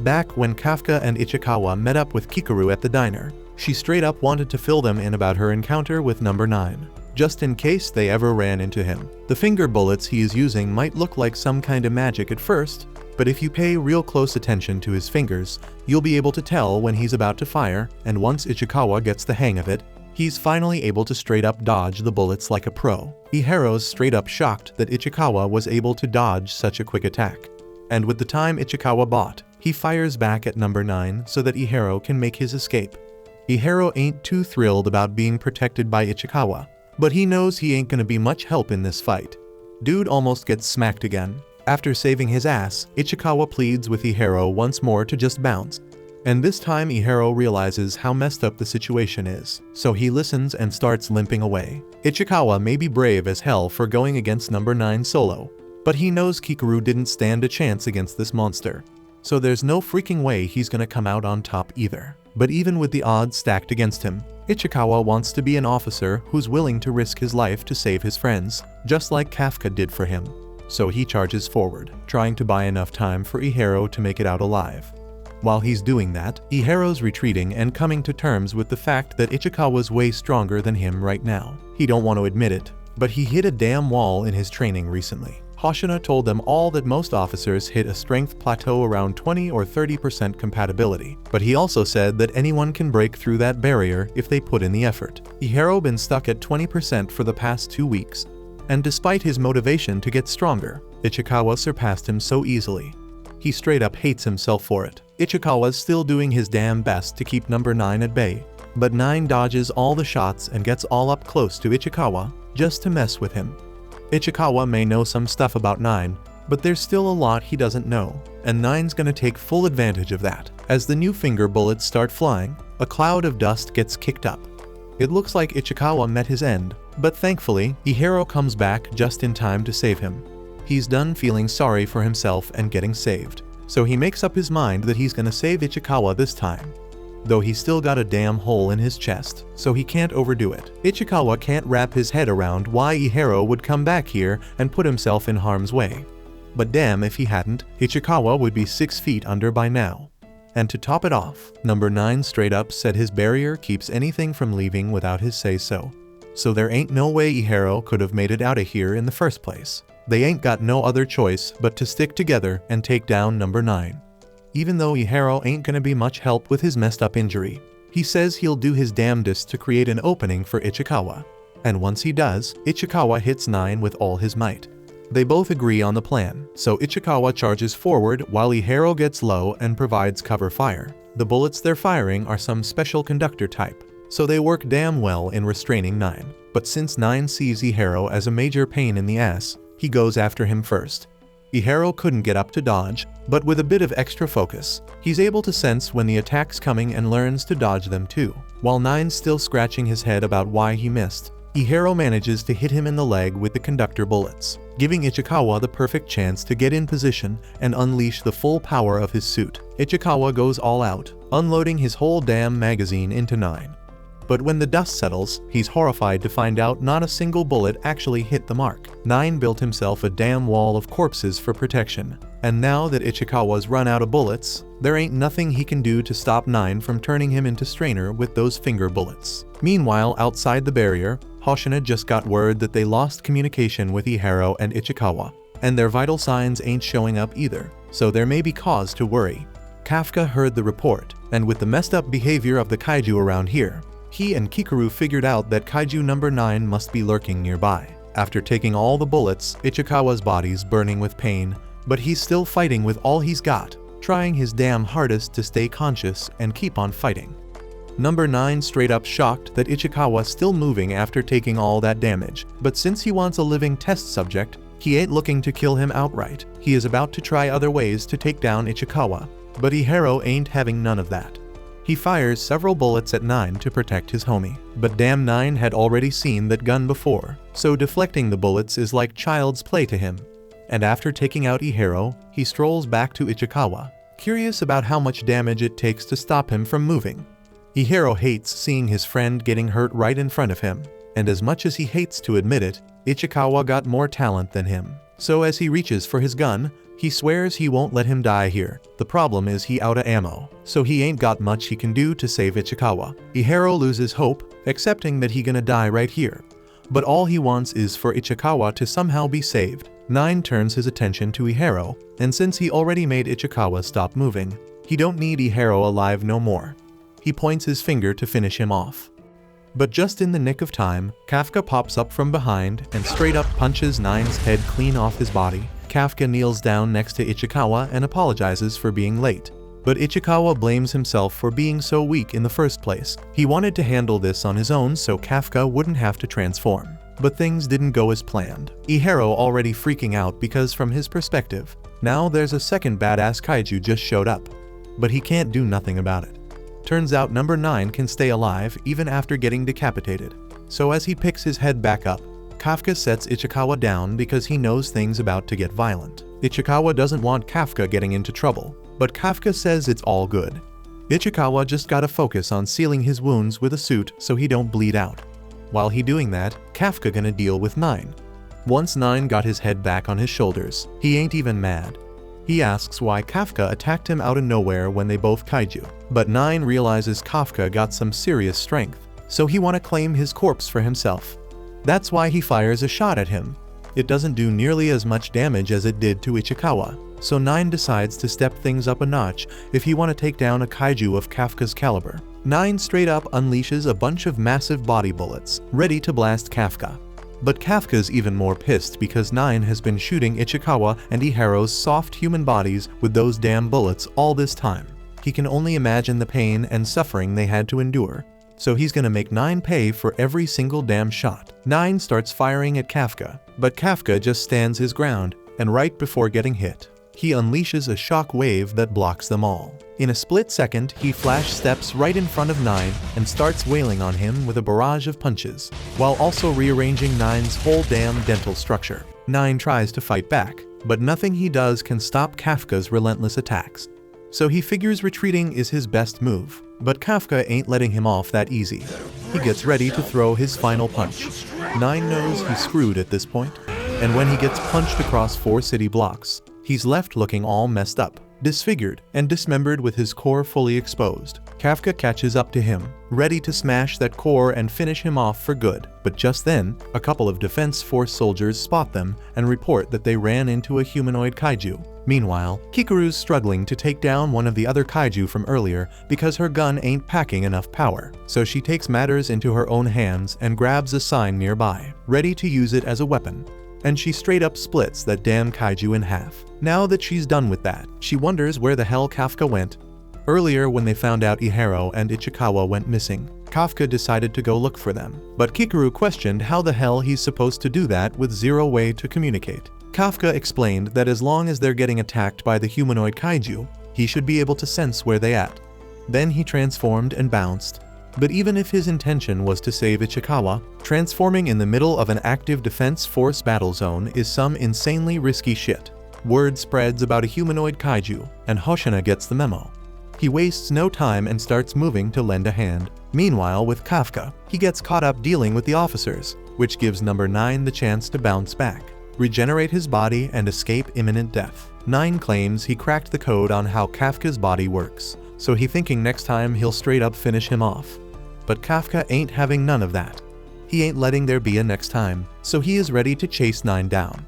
Back when Kafka and Ichikawa met up with Kikaru at the diner, she straight up wanted to fill them in about her encounter with number 9, just in case they ever ran into him. The finger bullets he is using might look like some kind of magic at first, but if you pay real close attention to his fingers, you'll be able to tell when he's about to fire, and once Ichikawa gets the hang of it, he's finally able to straight up dodge the bullets like a pro. Iharo's straight up shocked that Ichikawa was able to dodge such a quick attack. And with the time Ichikawa bought, he fires back at number 9 so that Iharo can make his escape. Iharo ain't too thrilled about being protected by Ichikawa, but he knows he ain't gonna be much help in this fight. Dude almost gets smacked again. After saving his ass, Ichikawa pleads with Iharo once more to just bounce. And this time Iharo realizes how messed up the situation is, so he listens and starts limping away. Ichikawa may be brave as hell for going against number 9 solo, but he knows Kikaru didn't stand a chance against this monster, so there's no freaking way he's gonna come out on top either. But even with the odds stacked against him, Ichikawa wants to be an officer who's willing to risk his life to save his friends, just like Kafka did for him. So he charges forward, trying to buy enough time for Iharo to make it out alive. While he's doing that, Iharo's retreating and coming to terms with the fact that Ichikawa's way stronger than him right now. He don't want to admit it, but he hit a damn wall in his training recently. Hoshina told them all that most officers hit a strength plateau around 20 or 30% compatibility, but he also said that anyone can break through that barrier if they put in the effort. Iharo been stuck at 20% for the past 2 weeks, and despite his motivation to get stronger, Ichikawa surpassed him so easily. He straight up hates himself for it. Ichikawa's still doing his damn best to keep number 9 at bay, but 9 dodges all the shots and gets all up close to Ichikawa just to mess with him. Ichikawa may know some stuff about 9, but there's still a lot he doesn't know, and 9's gonna take full advantage of that. As the new finger bullets start flying, a cloud of dust gets kicked up. It looks like Ichikawa met his end, but thankfully, Iharo comes back just in time to save him. He's done feeling sorry for himself and getting saved, so he makes up his mind that he's gonna save Ichikawa this time. Though he's still got a damn hole in his chest, so he can't overdo it. Ichikawa can't wrap his head around why Iharo would come back here and put himself in harm's way. But damn if he hadn't, Ichikawa would be 6 feet under by now. And to top it off, number 9 straight up said his barrier keeps anything from leaving without his say-so. So there ain't no way Iharo could have made it out of here in the first place. They ain't got no other choice but to stick together and take down number 9. Even though Iharo ain't gonna be much help with his messed up injury, he says he'll do his damnedest to create an opening for Ichikawa. And once he does, Ichikawa hits 9 with all his might. They both agree on the plan, so Ichikawa charges forward while Iharo gets low and provides cover fire. The bullets they're firing are some special conductor type, so they work damn well in restraining 9. But since 9 sees Iharo as a major pain in the ass, he goes after him first. Iharo couldn't get up to dodge, but with a bit of extra focus, he's able to sense when the attack's coming and learns to dodge them too. While 9's still scratching his head about why he missed, Iharo manages to hit him in the leg with the conductor bullets, giving Ichikawa the perfect chance to get in position and unleash the full power of his suit. Ichikawa goes all out, unloading his whole damn magazine into 9. But when the dust settles, he's horrified to find out not a single bullet actually hit the mark. 9 built himself a damn wall of corpses for protection. And now that Ichikawa's run out of bullets, there ain't nothing he can do to stop 9 from turning him into Strainer with those finger bullets. Meanwhile, outside the barrier, Hoshina just got word that they lost communication with Iharo and Ichikawa, and their vital signs ain't showing up either, so there may be cause to worry. Kafka heard the report, and with the messed up behavior of the kaiju around here, he and Kikaru figured out that kaiju number 9 must be lurking nearby. After taking all the bullets, Ichikawa's body's burning with pain, but he's still fighting with all he's got, trying his damn hardest to stay conscious and keep on fighting. Number 9 straight up shocked that Ichikawa's still moving after taking all that damage, but since he wants a living test subject, he ain't looking to kill him outright. He is about to try other ways to take down Ichikawa, but Iharo ain't having none of that. He fires several bullets at 9 to protect his homie, but damn 9 had already seen that gun before, so deflecting the bullets is like child's play to him. And after taking out Iharo, he strolls back to Ichikawa, curious about how much damage it takes to stop him from moving. Iharo hates seeing his friend getting hurt right in front of him, and as much as he hates to admit it, Ichikawa got more talent than him. So as he reaches for his gun, he swears he won't let him die here. The problem is he outta ammo, so he ain't got much he can do to save Ichikawa. Iharo loses hope, accepting that he gonna die right here. But all he wants is for Ichikawa to somehow be saved. 9 turns his attention to Iharo, and since he already made Ichikawa stop moving, he don't need Iharo alive no more. He points his finger to finish him off. But just in the nick of time, Kafka pops up from behind and straight up punches 9's head clean off his body. Kafka kneels down next to Ichikawa and apologizes for being late. But Ichikawa blames himself for being so weak in the first place. He wanted to handle this on his own so Kafka wouldn't have to transform. But things didn't go as planned. Iharo already freaking out because from his perspective, now there's a second badass kaiju just showed up. But he can't do nothing about it. Turns out number 9 can stay alive even after getting decapitated. So as he picks his head back up, Kafka sets Ichikawa down because he knows things about to get violent. Ichikawa doesn't want Kafka getting into trouble, but Kafka says it's all good. Ichikawa just gotta focus on sealing his wounds with a suit so he don't bleed out. While he doing that, Kafka gonna deal with 9. Once 9 got his head back on his shoulders, he ain't even mad. He asks why Kafka attacked him out of nowhere when they both kaiju. But 9 realizes Kafka got some serious strength, so he wanna claim his corpse for himself. That's why he fires a shot at him. It doesn't do nearly as much damage as it did to Ichikawa, so 9 decides to step things up a notch if he want to take down a kaiju of Kafka's caliber. 9 straight up unleashes a bunch of massive body bullets, ready to blast Kafka. But Kafka's even more pissed because 9 has been shooting Ichikawa and Iharo's soft human bodies with those damn bullets all this time. He can only imagine the pain and suffering they had to endure. So he's gonna make 9 pay for every single damn shot. 9 starts firing at Kafka, but Kafka just stands his ground, and right before getting hit, he unleashes a shock wave that blocks them all. In a split second, he flash steps right in front of 9 and starts wailing on him with a barrage of punches, while also rearranging 9's whole damn dental structure. 9 tries to fight back, but nothing he does can stop Kafka's relentless attacks. So he figures retreating is his best move, but Kafka ain't letting him off that easy. He gets ready to throw his final punch. 9 knows he's screwed at this point, and when he gets punched across 4 city blocks, he's left looking all messed up, disfigured, and dismembered with his core fully exposed. Kafka catches up to him, ready to smash that core and finish him off for good. But just then, a couple of Defense Force soldiers spot them and report that they ran into a humanoid kaiju. Meanwhile, Kikaru's struggling to take down one of the other kaiju from earlier because her gun ain't packing enough power. So she takes matters into her own hands and grabs a sign nearby, ready to use it as a weapon. And she straight up splits that damn kaiju in half. Now that she's done with that, she wonders where the hell Kafka went. Earlier when they found out Iharo and Ichikawa went missing, Kafka decided to go look for them. But Kikaru questioned how the hell he's supposed to do that with zero way to communicate. Kafka explained that as long as they're getting attacked by the humanoid kaiju, he should be able to sense where they at. Then he transformed and bounced. But even if his intention was to save Ichikawa, transforming in the middle of an active defense force battle zone is some insanely risky shit. Word spreads about a humanoid kaiju, and Hoshina gets the memo. He wastes no time and starts moving to lend a hand. Meanwhile, with Kafka, he gets caught up dealing with the officers, which gives number 9 the chance to bounce back, regenerate his body, and escape imminent death. 9 claims he cracked the code on how Kafka's body works, so he thinking next time he'll straight up finish him off. But Kafka ain't having none of that. He ain't letting there be a next time, so he is ready to chase 9 down.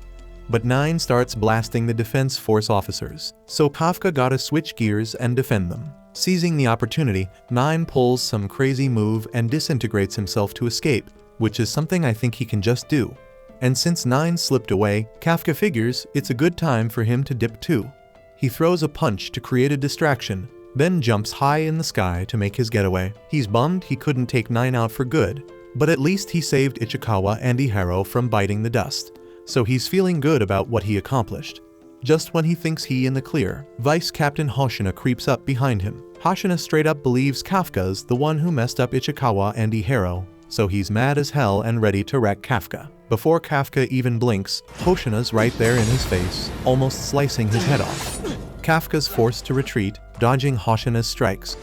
But 9 starts blasting the defense force officers, so Kafka gotta switch gears and defend them. Seizing the opportunity, 9 pulls some crazy move and disintegrates himself to escape, which is something I think he can just do. And since 9 slipped away, Kafka figures it's a good time for him to dip too. He throws a punch to create a distraction, then jumps high in the sky to make his getaway. He's bummed he couldn't take 9 out for good, but at least he saved Ichikawa and Iharo from biting the dust, so he's feeling good about what he accomplished. Just when he thinks he in the clear, Vice Captain Hoshina creeps up behind him. Hoshina straight up believes Kafka's the one who messed up Ichikawa and Iharo, so he's mad as hell and ready to wreck Kafka. Before Kafka even blinks, Hoshina's right there in his face, almost slicing his head off. Kafka's forced to retreat, dodging Hoshina's strikes.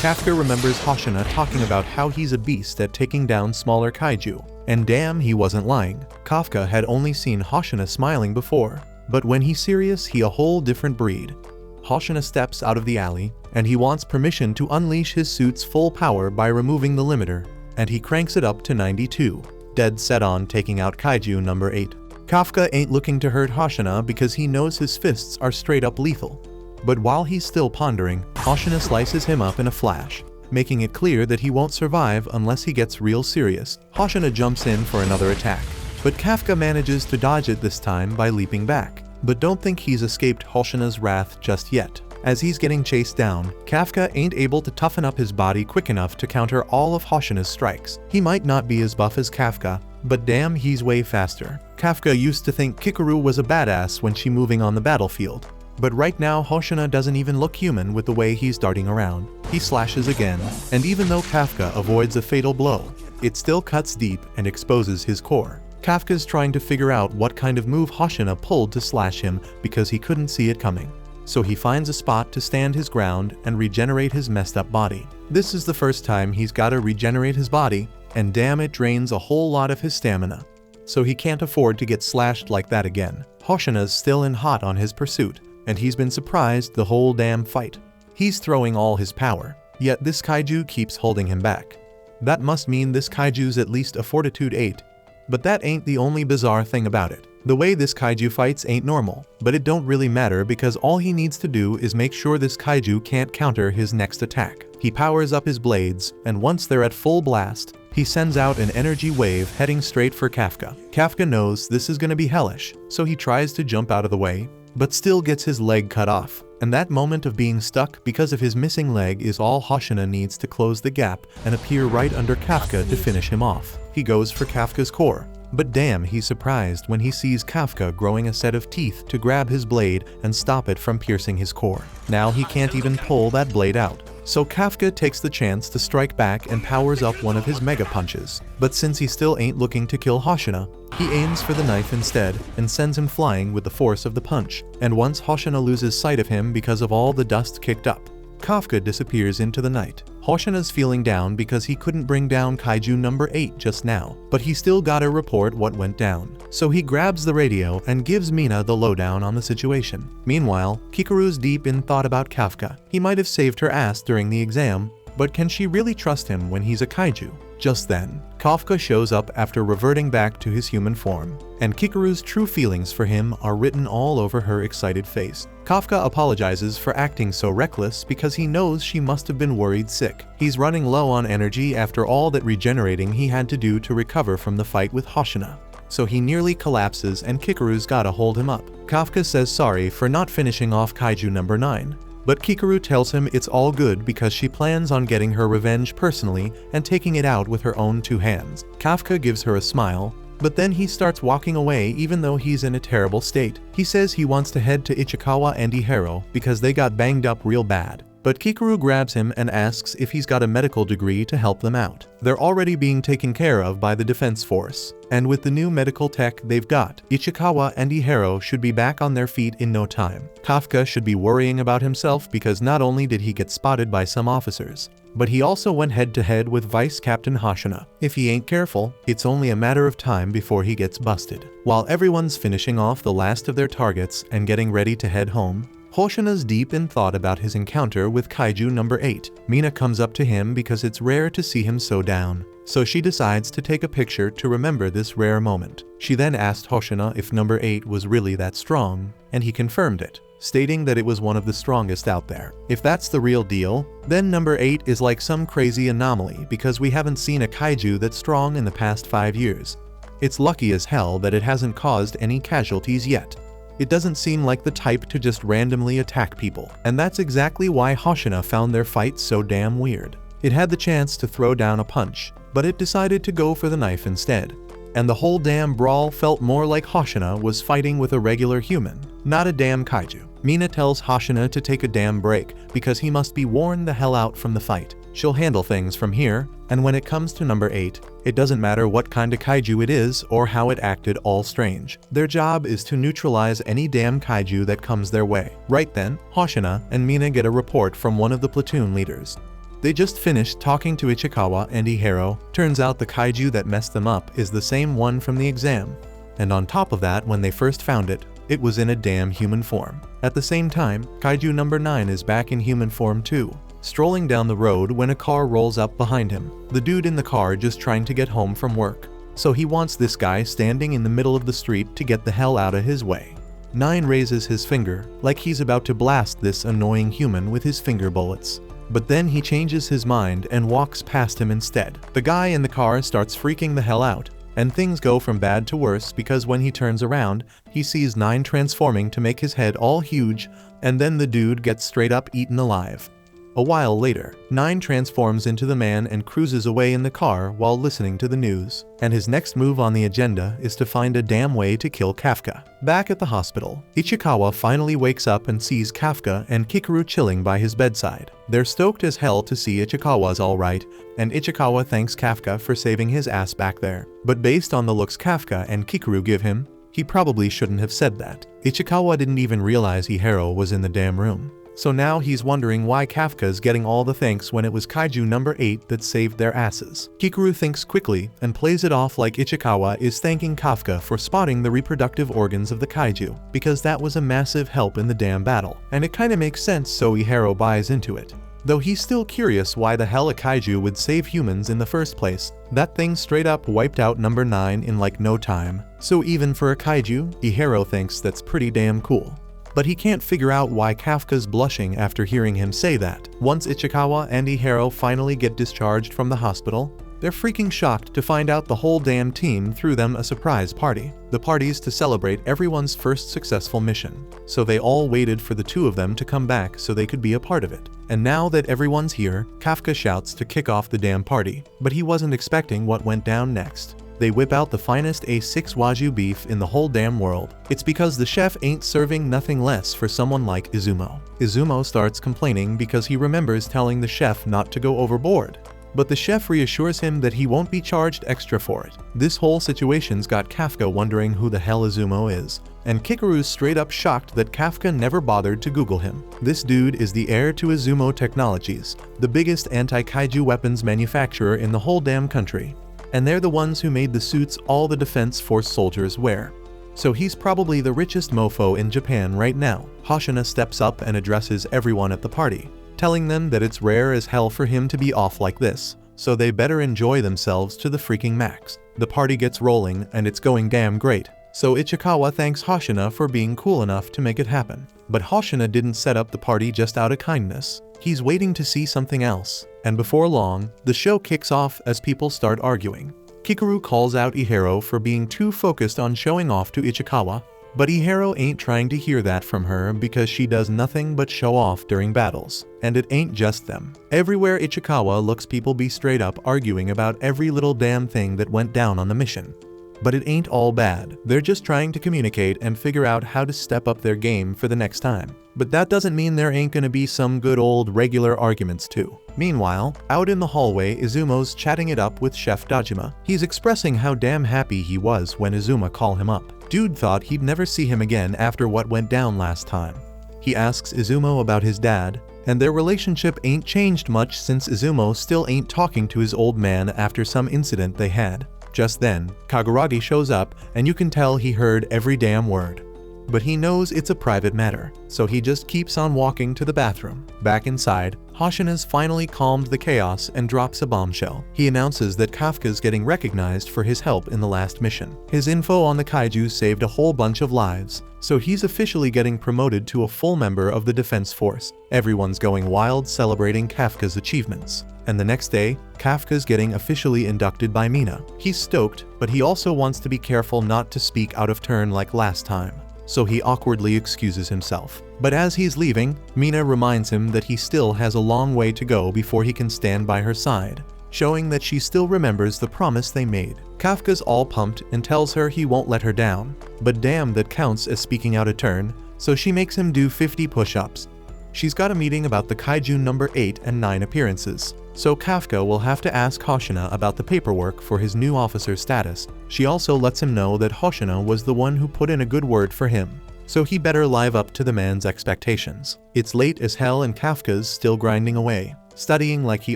Kafka remembers Hoshina talking about how he's a beast at taking down smaller kaiju, and damn, he wasn't lying. Kafka had only seen Hoshina smiling before, but when he's serious, he a whole different breed. Hoshina steps out of the alley, and he wants permission to unleash his suit's full power by removing the limiter, and he cranks it up to 92, dead set on taking out kaiju number 8. Kafka ain't looking to hurt Hoshina because he knows his fists are straight up lethal. But while he's still pondering, Hoshina slices him up in a flash, making it clear that he won't survive unless he gets real serious. Hoshina jumps in for another attack, but Kafka manages to dodge it this time by leaping back. But don't think he's escaped Hoshina's wrath just yet. As he's getting chased down, Kafka ain't able to toughen up his body quick enough to counter all of Hoshina's strikes. He might not be as buff as Kafka, but damn, he's way faster. Kafka used to think Kikaru was a badass when she moving on the battlefield. But right now, Hoshina doesn't even look human with the way he's darting around. He slashes again, and even though Kafka avoids a fatal blow, it still cuts deep and exposes his core. Kafka's trying to figure out what kind of move Hoshina pulled to slash him because he couldn't see it coming. So he finds a spot to stand his ground and regenerate his messed up body. This is the first time he's gotta regenerate his body, and damn, it drains a whole lot of his stamina. So he can't afford to get slashed like that again. Hoshina's still in hot on his pursuit, and he's been surprised the whole damn fight. He's throwing all his power, yet this kaiju keeps holding him back. That must mean this kaiju's at least a fortitude 8. But that ain't the only bizarre thing about it. The way this kaiju fights ain't normal, but it don't really matter because all he needs to do is make sure this kaiju can't counter his next attack. He powers up his blades, and once they're at full blast, he sends out an energy wave heading straight for Kafka. Kafka knows this is gonna be hellish, so he tries to jump out of the way, but still gets his leg cut off. And that moment of being stuck because of his missing leg is all Hoshina needs to close the gap and appear right under Kafka to finish him off. He goes for Kafka's core, but damn, he's surprised when he sees Kafka growing a set of teeth to grab his blade and stop it from piercing his core. Now he can't even pull that blade out. So Kafka takes the chance to strike back and powers up one of his mega punches. But since he still ain't looking to kill Hoshina, he aims for the knife instead and sends him flying with the force of the punch. And once Hoshina loses sight of him because of all the dust kicked up, Kafka disappears into the night. Hoshina's feeling down because he couldn't bring down kaiju number 8 just now, but he still gotta report what went down. So he grabs the radio and gives Mina the lowdown on the situation. Meanwhile, Kikaru's deep in thought about Kafka. He might have saved her ass during the exam, but can she really trust him when he's a kaiju? Just then, Kafka shows up after reverting back to his human form, and Kikaru's true feelings for him are written all over her excited face. Kafka apologizes for acting so reckless because he knows she must have been worried sick. He's running low on energy after all that regenerating he had to do to recover from the fight with Hoshina. So he nearly collapses and Kikaru's gotta hold him up. Kafka says sorry for not finishing off kaiju number 9. But Kikaru tells him it's all good because she plans on getting her revenge personally and taking it out with her own 2 hands. Kafka gives her a smile, but then he starts walking away even though he's in a terrible state. He says he wants to head to Ichikawa and Iharo because they got banged up real bad. But Kikaru grabs him and asks if he's got a medical degree to help them out. They're already being taken care of by the defense force, and with the new medical tech they've got, Ichikawa and Ihiro should be back on their feet in no time. Kafka should be worrying about himself because not only did he get spotted by some officers, but he also went head-to-head with Vice Captain Hoshina. If he ain't careful, it's only a matter of time before he gets busted. While everyone's finishing off the last of their targets and getting ready to head home, Hoshina's deep in thought about his encounter with Kaiju number 8. Mina comes up to him because it's rare to see him so down, so she decides to take a picture to remember this rare moment. She then asked Hoshina if number 8 was really that strong, and he confirmed it, stating that it was one of the strongest out there. If that's the real deal, then number 8 is like some crazy anomaly because we haven't seen a kaiju that's strong in the past 5 years. It's lucky as hell that it hasn't caused any casualties yet. It doesn't seem like the type to just randomly attack people, and that's exactly why Hoshina found their fight so damn weird. It had the chance to throw down a punch, but it decided to go for the knife instead. And the whole damn brawl felt more like Hoshina was fighting with a regular human, not a damn kaiju. Mina tells Hoshina to take a damn break because he must be worn the hell out from the fight. She'll handle things from here, and when it comes to number 8, it doesn't matter what kind of kaiju it is or how it acted all strange. Their job is to neutralize any damn kaiju that comes their way. Right then, Hoshina and Mina get a report from one of the platoon leaders. They just finished talking to Ichikawa and Ihiro. Turns out the kaiju that messed them up is the same one from the exam. And on top of that, when they first found it, it was in a damn human form. At the same time, kaiju number 9 is back in human form too, strolling down the road when a car rolls up behind him. The dude in the car just trying to get home from work, so he wants this guy standing in the middle of the street to get the hell out of his way. 9 raises his finger, like he's about to blast this annoying human with his finger bullets. But then he changes his mind and walks past him instead. The guy in the car starts freaking the hell out, and things go from bad to worse because when he turns around, he sees 9 transforming to make his head all huge, and then the dude gets straight up eaten alive. A while later, 9 transforms into the man and cruises away in the car while listening to the news. And his next move on the agenda is to find a damn way to kill Kafka. Back at the hospital, Ichikawa finally wakes up and sees Kafka and Kikaru chilling by his bedside. They're stoked as hell to see Ichikawa's alright, and Ichikawa thanks Kafka for saving his ass back there. But based on the looks Kafka and Kikaru give him, he probably shouldn't have said that. Ichikawa didn't even realize Ihiro was in the damn room. So now he's wondering why Kafka's getting all the thanks when it was kaiju number 8 that saved their asses. Kikaru thinks quickly and plays it off like Ichikawa is thanking Kafka for spotting the reproductive organs of the kaiju, because that was a massive help in the damn battle. And it kinda makes sense, so Ihiro buys into it. Though he's still curious why the hell a kaiju would save humans in the first place. That thing straight up wiped out number 9 in like no time. So even for a kaiju, Ihiro thinks that's pretty damn cool. But he can't figure out why Kafka's blushing after hearing him say that. Once Ichikawa and Ihiro finally get discharged from the hospital, they're freaking shocked to find out the whole damn team threw them a surprise party. The party's to celebrate everyone's first successful mission, so they all waited for the 2 of them to come back so they could be a part of it. And now that everyone's here, Kafka shouts to kick off the damn party, but he wasn't expecting what went down next. They whip out the finest A6 Wagyu beef in the whole damn world. It's because the chef ain't serving nothing less for someone like Izumo. Izumo starts complaining because he remembers telling the chef not to go overboard. But the chef reassures him that he won't be charged extra for it. This whole situation's got Kafka wondering who the hell Izumo is, and Kikaru's straight up shocked that Kafka never bothered to Google him. This dude is the heir to Izumo Technologies, the biggest anti-kaiju weapons manufacturer in the whole damn country. And they're the ones who made the suits all the Defense Force soldiers wear. So he's probably the richest mofo in Japan right now. Hoshina steps up and addresses everyone at the party, telling them that it's rare as hell for him to be off like this, so they better enjoy themselves to the freaking max. The party gets rolling and it's going damn great, so Ichikawa thanks Hoshina for being cool enough to make it happen. But Hoshina didn't set up the party just out of kindness. He's waiting to see something else. And before long, the show kicks off as people start arguing. Kikaru calls out Ihiro for being too focused on showing off to Ichikawa, but Ihiro ain't trying to hear that from her because she does nothing but show off during battles. And it ain't just them. Everywhere Ichikawa looks, people be straight up arguing about every little damn thing that went down on the mission. But it ain't all bad. They're just trying to communicate and figure out how to step up their game for the next time. But that doesn't mean there ain't gonna be some good old regular arguments too. Meanwhile, out in the hallway, Izumo's chatting it up with Chef Dojima. He's expressing how damn happy he was when Izuma called him up. Dude thought he'd never see him again after what went down last time. He asks Izumo about his dad, and their relationship ain't changed much since Izumo still ain't talking to his old man after some incident they had. Just then, Kaguragi shows up, and you can tell he heard every damn word. But he knows it's a private matter, so he just keeps on walking to the bathroom. Back inside, Hoshina's finally calmed the chaos and drops a bombshell. He announces that Kafka's getting recognized for his help in the last mission. His info on the kaiju saved a whole bunch of lives, so he's officially getting promoted to a full member of the defense force. Everyone's going wild celebrating Kafka's achievements. And the next day, Kafka's getting officially inducted by Mina. He's stoked, but he also wants to be careful not to speak out of turn like last time, so he awkwardly excuses himself. But as he's leaving, Mina reminds him that he still has a long way to go before he can stand by her side, showing that she still remembers the promise they made. Kafka's all pumped and tells her he won't let her down, but damn, that counts as speaking out of turn, so she makes him do 50 push-ups. She's got a meeting about the kaiju number 8 and 9 appearances, so Kafka will have to ask Hoshina about the paperwork for his new officer status. She also lets him know that Hoshina was the one who put in a good word for him, so he better live up to the man's expectations. It's late as hell and Kafka's still grinding away, studying like he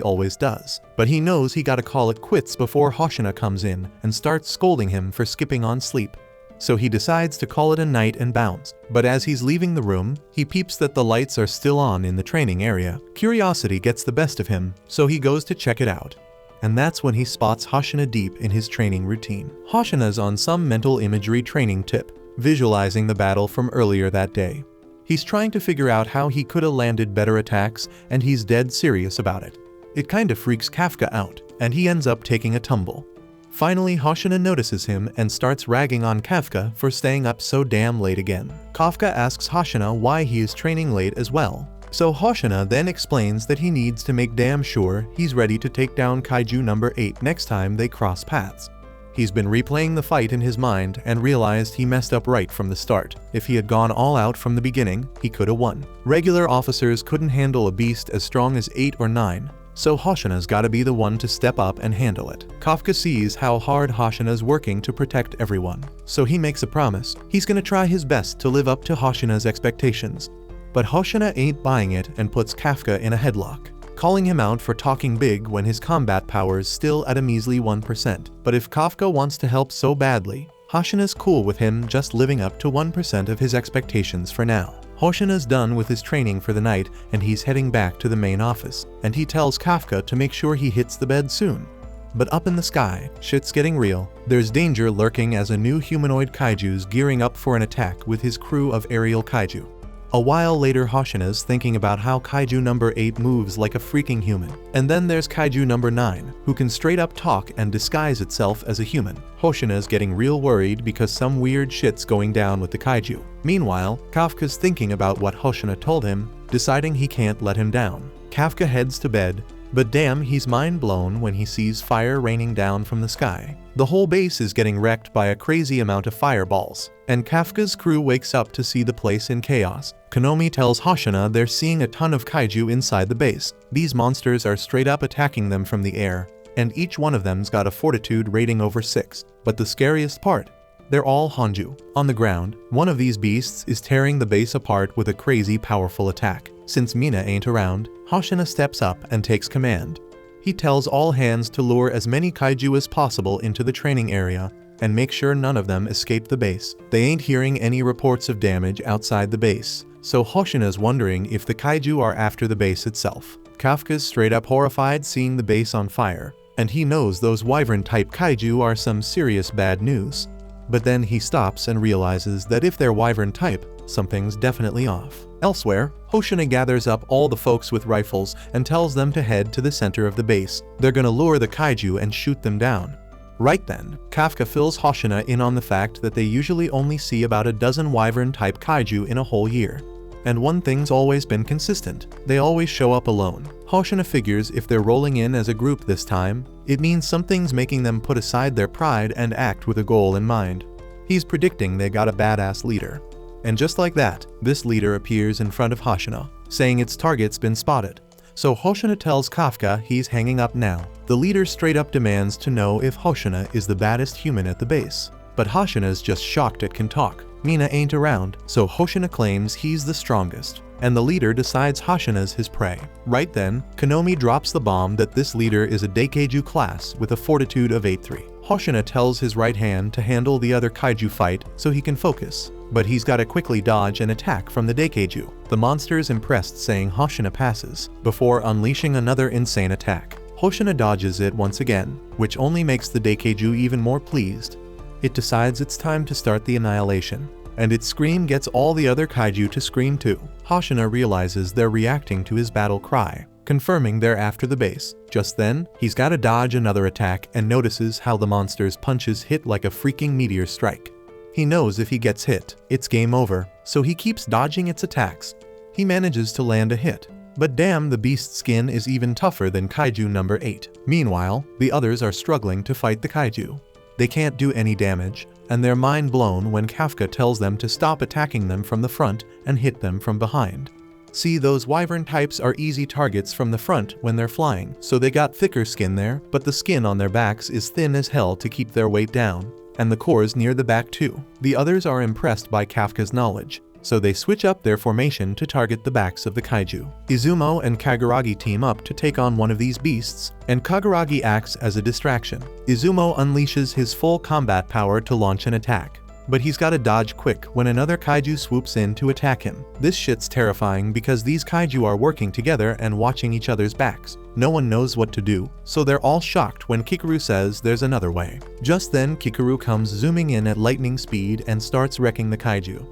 always does. But he knows he gotta call it quits before Hoshina comes in and starts scolding him for skipping on sleep. So he decides to call it a night and bounce. But as he's leaving the room, he peeps that the lights are still on in the training area. Curiosity gets the best of him, so he goes to check it out. And that's when he spots Hoshina deep in his training routine. Hoshina's on some mental imagery training tip, visualizing the battle from earlier that day. He's trying to figure out how he could have landed better attacks, and he's dead serious about it. It kinda freaks Kafka out, and he ends up taking a tumble. Finally, Hoshina notices him and starts ragging on Kafka for staying up so damn late again. Kafka asks Hoshina why he is training late as well. So Hoshina then explains that he needs to make damn sure he's ready to take down kaiju number 8 next time they cross paths. He's been replaying the fight in his mind and realized he messed up right from the start. If he had gone all out from the beginning, he could have won. Regular officers couldn't handle a beast as strong as 8 or 9. So Hoshina's gotta be the one to step up and handle it. Kafka sees how hard Hoshina's working to protect everyone, so he makes a promise. He's gonna try his best to live up to Hoshina's expectations. But Hoshina ain't buying it and puts Kafka in a headlock, calling him out for talking big when his combat power's still at a measly 1%. But if Kafka wants to help so badly, Hoshina's cool with him just living up to 1% of his expectations for now. Hoshina's done with his training for the night and he's heading back to the main office, and he tells Kafka to make sure he hits the bed soon. But up in the sky, shit's getting real. There's danger lurking as a new humanoid kaiju's gearing up for an attack with his crew of aerial kaiju. A while later, Hoshina's thinking about how kaiju number 8 moves like a freaking human. And then there's kaiju number 9, who can straight up talk and disguise itself as a human. Hoshina's getting real worried because some weird shit's going down with the kaiju. Meanwhile, Kafka's thinking about what Hoshina told him, deciding he can't let him down. Kafka heads to bed, but damn, he's mind blown when he sees fire raining down from the sky. The whole base is getting wrecked by a crazy amount of fireballs, and Kafka's crew wakes up to see the place in chaos. Konomi tells Hoshina they're seeing a ton of kaiju inside the base. These monsters are straight up attacking them from the air, and each one of them's got a fortitude rating over 6. But the scariest part, they're all Hanju. On the ground, one of these beasts is tearing the base apart with a crazy powerful attack. Since Mina ain't around, Hoshina steps up and takes command. He tells all hands to lure as many kaiju as possible into the training area and make sure none of them escape the base. They ain't hearing any reports of damage outside the base, so Hoshina's wondering if the kaiju are after the base itself. Kafka's straight up horrified seeing the base on fire, and he knows those wyvern-type kaiju are some serious bad news. But then he stops and realizes that if they're wyvern-type, something's definitely off. Elsewhere, Hoshina gathers up all the folks with rifles and tells them to head to the center of the base. They're gonna lure the kaiju and shoot them down. Right then, Kafka fills Hoshina in on the fact that they usually only see about a dozen wyvern-type kaiju in a whole year. And one thing's always been consistent, they always show up alone. Hoshina figures if they're rolling in as a group this time, it means something's making them put aside their pride and act with a goal in mind. He's predicting they got a badass leader. And just like that, this leader appears in front of Hoshina, saying its target's been spotted. So Hoshina tells Kafka he's hanging up now. The leader straight up demands to know if Hoshina is the baddest human at the base. But Hoshina's just shocked it can talk. Mina ain't around, so Hoshina claims he's the strongest, and the leader decides Hoshina's his prey. Right then, Konomi drops the bomb that this leader is a Daikeiju class with a fortitude of 8-3. Hoshina tells his right hand to handle the other kaiju fight so he can focus, but he's gotta quickly dodge an attack from the Daikeiju. The monster's impressed, saying Hoshina passes, before unleashing another insane attack. Hoshina dodges it once again, which only makes the Daikeiju even more pleased. It decides it's time to start the annihilation, and its scream gets all the other kaiju to scream too. Hoshina realizes they're reacting to his battle cry, confirming they're after the base. Just then, he's gotta dodge another attack and notices how the monster's punches hit like a freaking meteor strike. He knows if he gets hit, it's game over, so he keeps dodging its attacks. He manages to land a hit, but damn, the beast's skin is even tougher than kaiju number 8. Meanwhile, the others are struggling to fight the kaiju. They can't do any damage, and they're mind blown when Kafka tells them to stop attacking them from the front and hit them from behind. See, those wyvern types are easy targets from the front when they're flying, so they got thicker skin there, but the skin on their backs is thin as hell to keep their weight down, and the cores near the back too. The others are impressed by Kafka's knowledge, so they switch up their formation to target the backs of the kaiju. Izumo and Kaguragi team up to take on one of these beasts, and Kaguragi acts as a distraction. Izumo unleashes his full combat power to launch an attack, but he's gotta dodge quick when another kaiju swoops in to attack him. This shit's terrifying because these kaiju are working together and watching each other's backs. No one knows what to do, so they're all shocked when Kikaru says there's another way. Just then, Kikaru comes zooming in at lightning speed and starts wrecking the kaiju.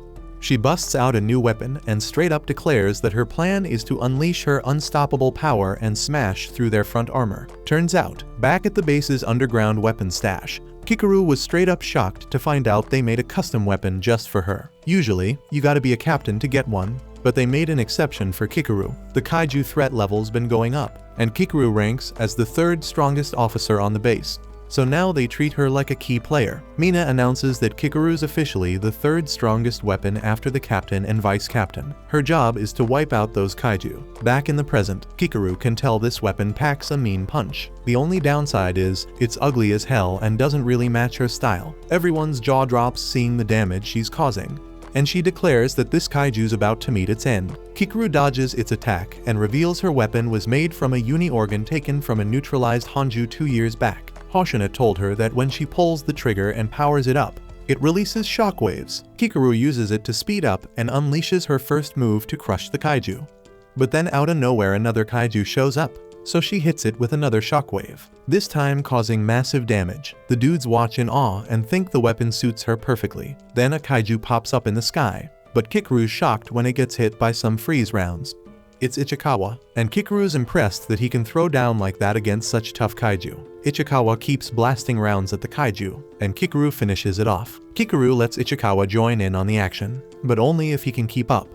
She busts out a new weapon and straight up declares that her plan is to unleash her unstoppable power and smash through their front armor. Turns out, back at the base's underground weapon stash, Kikaru was straight up shocked to find out they made a custom weapon just for her. Usually, you gotta be a captain to get one, but they made an exception for Kikaru. The kaiju threat level's been going up, and Kikaru ranks as the 3rd strongest officer on the base. So now they treat her like a key player. Mina announces that Kikaru's officially the 3rd strongest weapon after the captain and vice captain. Her job is to wipe out those kaiju. Back in the present, Kikaru can tell this weapon packs a mean punch. The only downside is, it's ugly as hell and doesn't really match her style. Everyone's jaw drops seeing the damage she's causing, and she declares that this kaiju's about to meet its end. Kikaru dodges its attack and reveals her weapon was made from a uni organ taken from a neutralized Hanju 2 years back. Hoshina told her that when she pulls the trigger and powers it up, it releases shockwaves. Kikaru uses it to speed up and unleashes her first move to crush the kaiju. But then out of nowhere another kaiju shows up, so she hits it with another shockwave, this time causing massive damage. The dudes watch in awe and think the weapon suits her perfectly. Then a kaiju pops up in the sky, but Kikaru's shocked when it gets hit by some freeze rounds. It's Ichikawa, and Kikaru's impressed that he can throw down like that against such tough kaiju. Ichikawa keeps blasting rounds at the kaiju, and Kikaru finishes it off. Kikaru lets Ichikawa join in on the action, but only if he can keep up.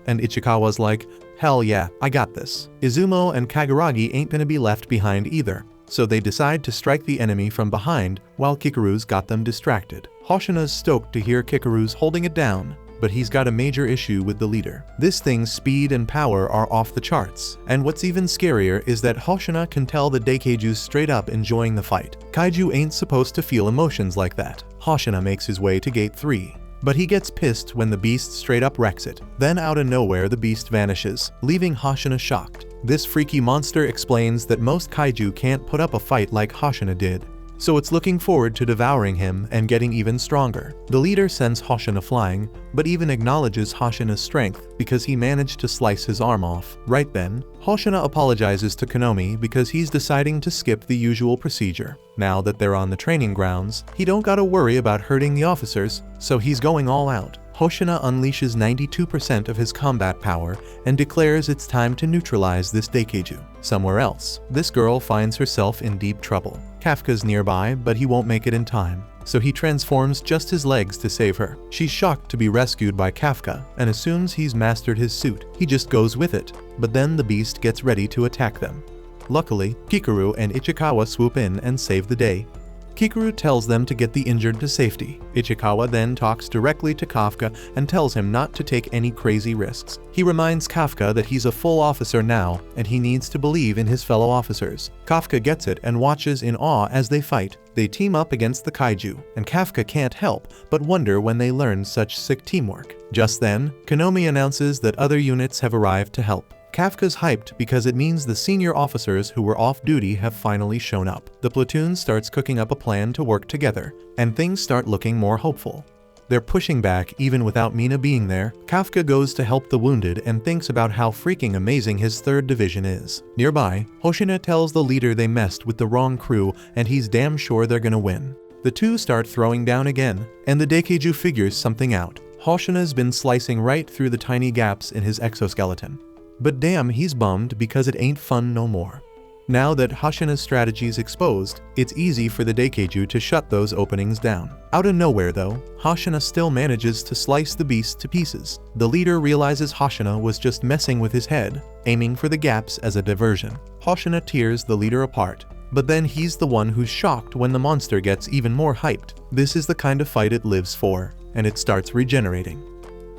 And Ichikawa's like, hell yeah, I got this. Izumo and Kaguragi ain't gonna be left behind either, so they decide to strike the enemy from behind while Kikaru's got them distracted. Hoshina's stoked to hear Kikaru's holding it down, but he's got a major issue with the leader. This thing's speed and power are off the charts, and what's even scarier is that Hoshina can tell the Daikeiju's straight up enjoying the fight. Kaiju ain't supposed to feel emotions like that. Hoshina makes his way to gate 3, but he gets pissed when the beast straight up wrecks it. Then out of nowhere the beast vanishes, leaving Hoshina shocked. This freaky monster explains that most kaiju can't put up a fight like Hoshina did, so it's looking forward to devouring him and getting even stronger. The leader sends Hoshina flying, but even acknowledges Hoshina's strength because he managed to slice his arm off. Right then, Hoshina apologizes to Konomi because he's deciding to skip the usual procedure. Now that they're on the training grounds, he don't gotta worry about hurting the officers, so he's going all out. Hoshina unleashes 92% of his combat power and declares it's time to neutralize this Daikeiju. Somewhere else, this girl finds herself in deep trouble. Kafka's nearby, but he won't make it in time, so he transforms just his legs to save her. She's shocked to be rescued by Kafka and assumes he's mastered his suit. He just goes with it, but then the beast gets ready to attack them. Luckily, Kikaru and Ichikawa swoop in and save the day. Kikuru tells them to get the injured to safety. Ichikawa then talks directly to Kafka and tells him not to take any crazy risks. He reminds Kafka that he's a full officer now and he needs to believe in his fellow officers. Kafka gets it and watches in awe as they fight. They team up against the kaiju, and Kafka can't help but wonder when they learn such sick teamwork. Just then, Konomi announces that other units have arrived to help. Kafka's hyped because it means the senior officers who were off duty have finally shown up. The platoon starts cooking up a plan to work together, and things start looking more hopeful. They're pushing back even without Mina being there. Kafka goes to help the wounded and thinks about how freaking amazing his 3rd Division is. Nearby, Hoshina tells the leader they messed with the wrong crew and he's damn sure they're gonna win. The two start throwing down again, and the Daikeiju figures something out. Hoshina's been slicing right through the tiny gaps in his exoskeleton. But damn, he's bummed because it ain't fun no more. Now that Hoshina's strategy's exposed, it's easy for the Daikeiju to shut those openings down. Out of nowhere though, Hoshina still manages to slice the beast to pieces. The leader realizes Hoshina was just messing with his head, aiming for the gaps as a diversion. Hoshina tears the leader apart, but then he's the one who's shocked when the monster gets even more hyped. This is the kind of fight it lives for, and it starts regenerating.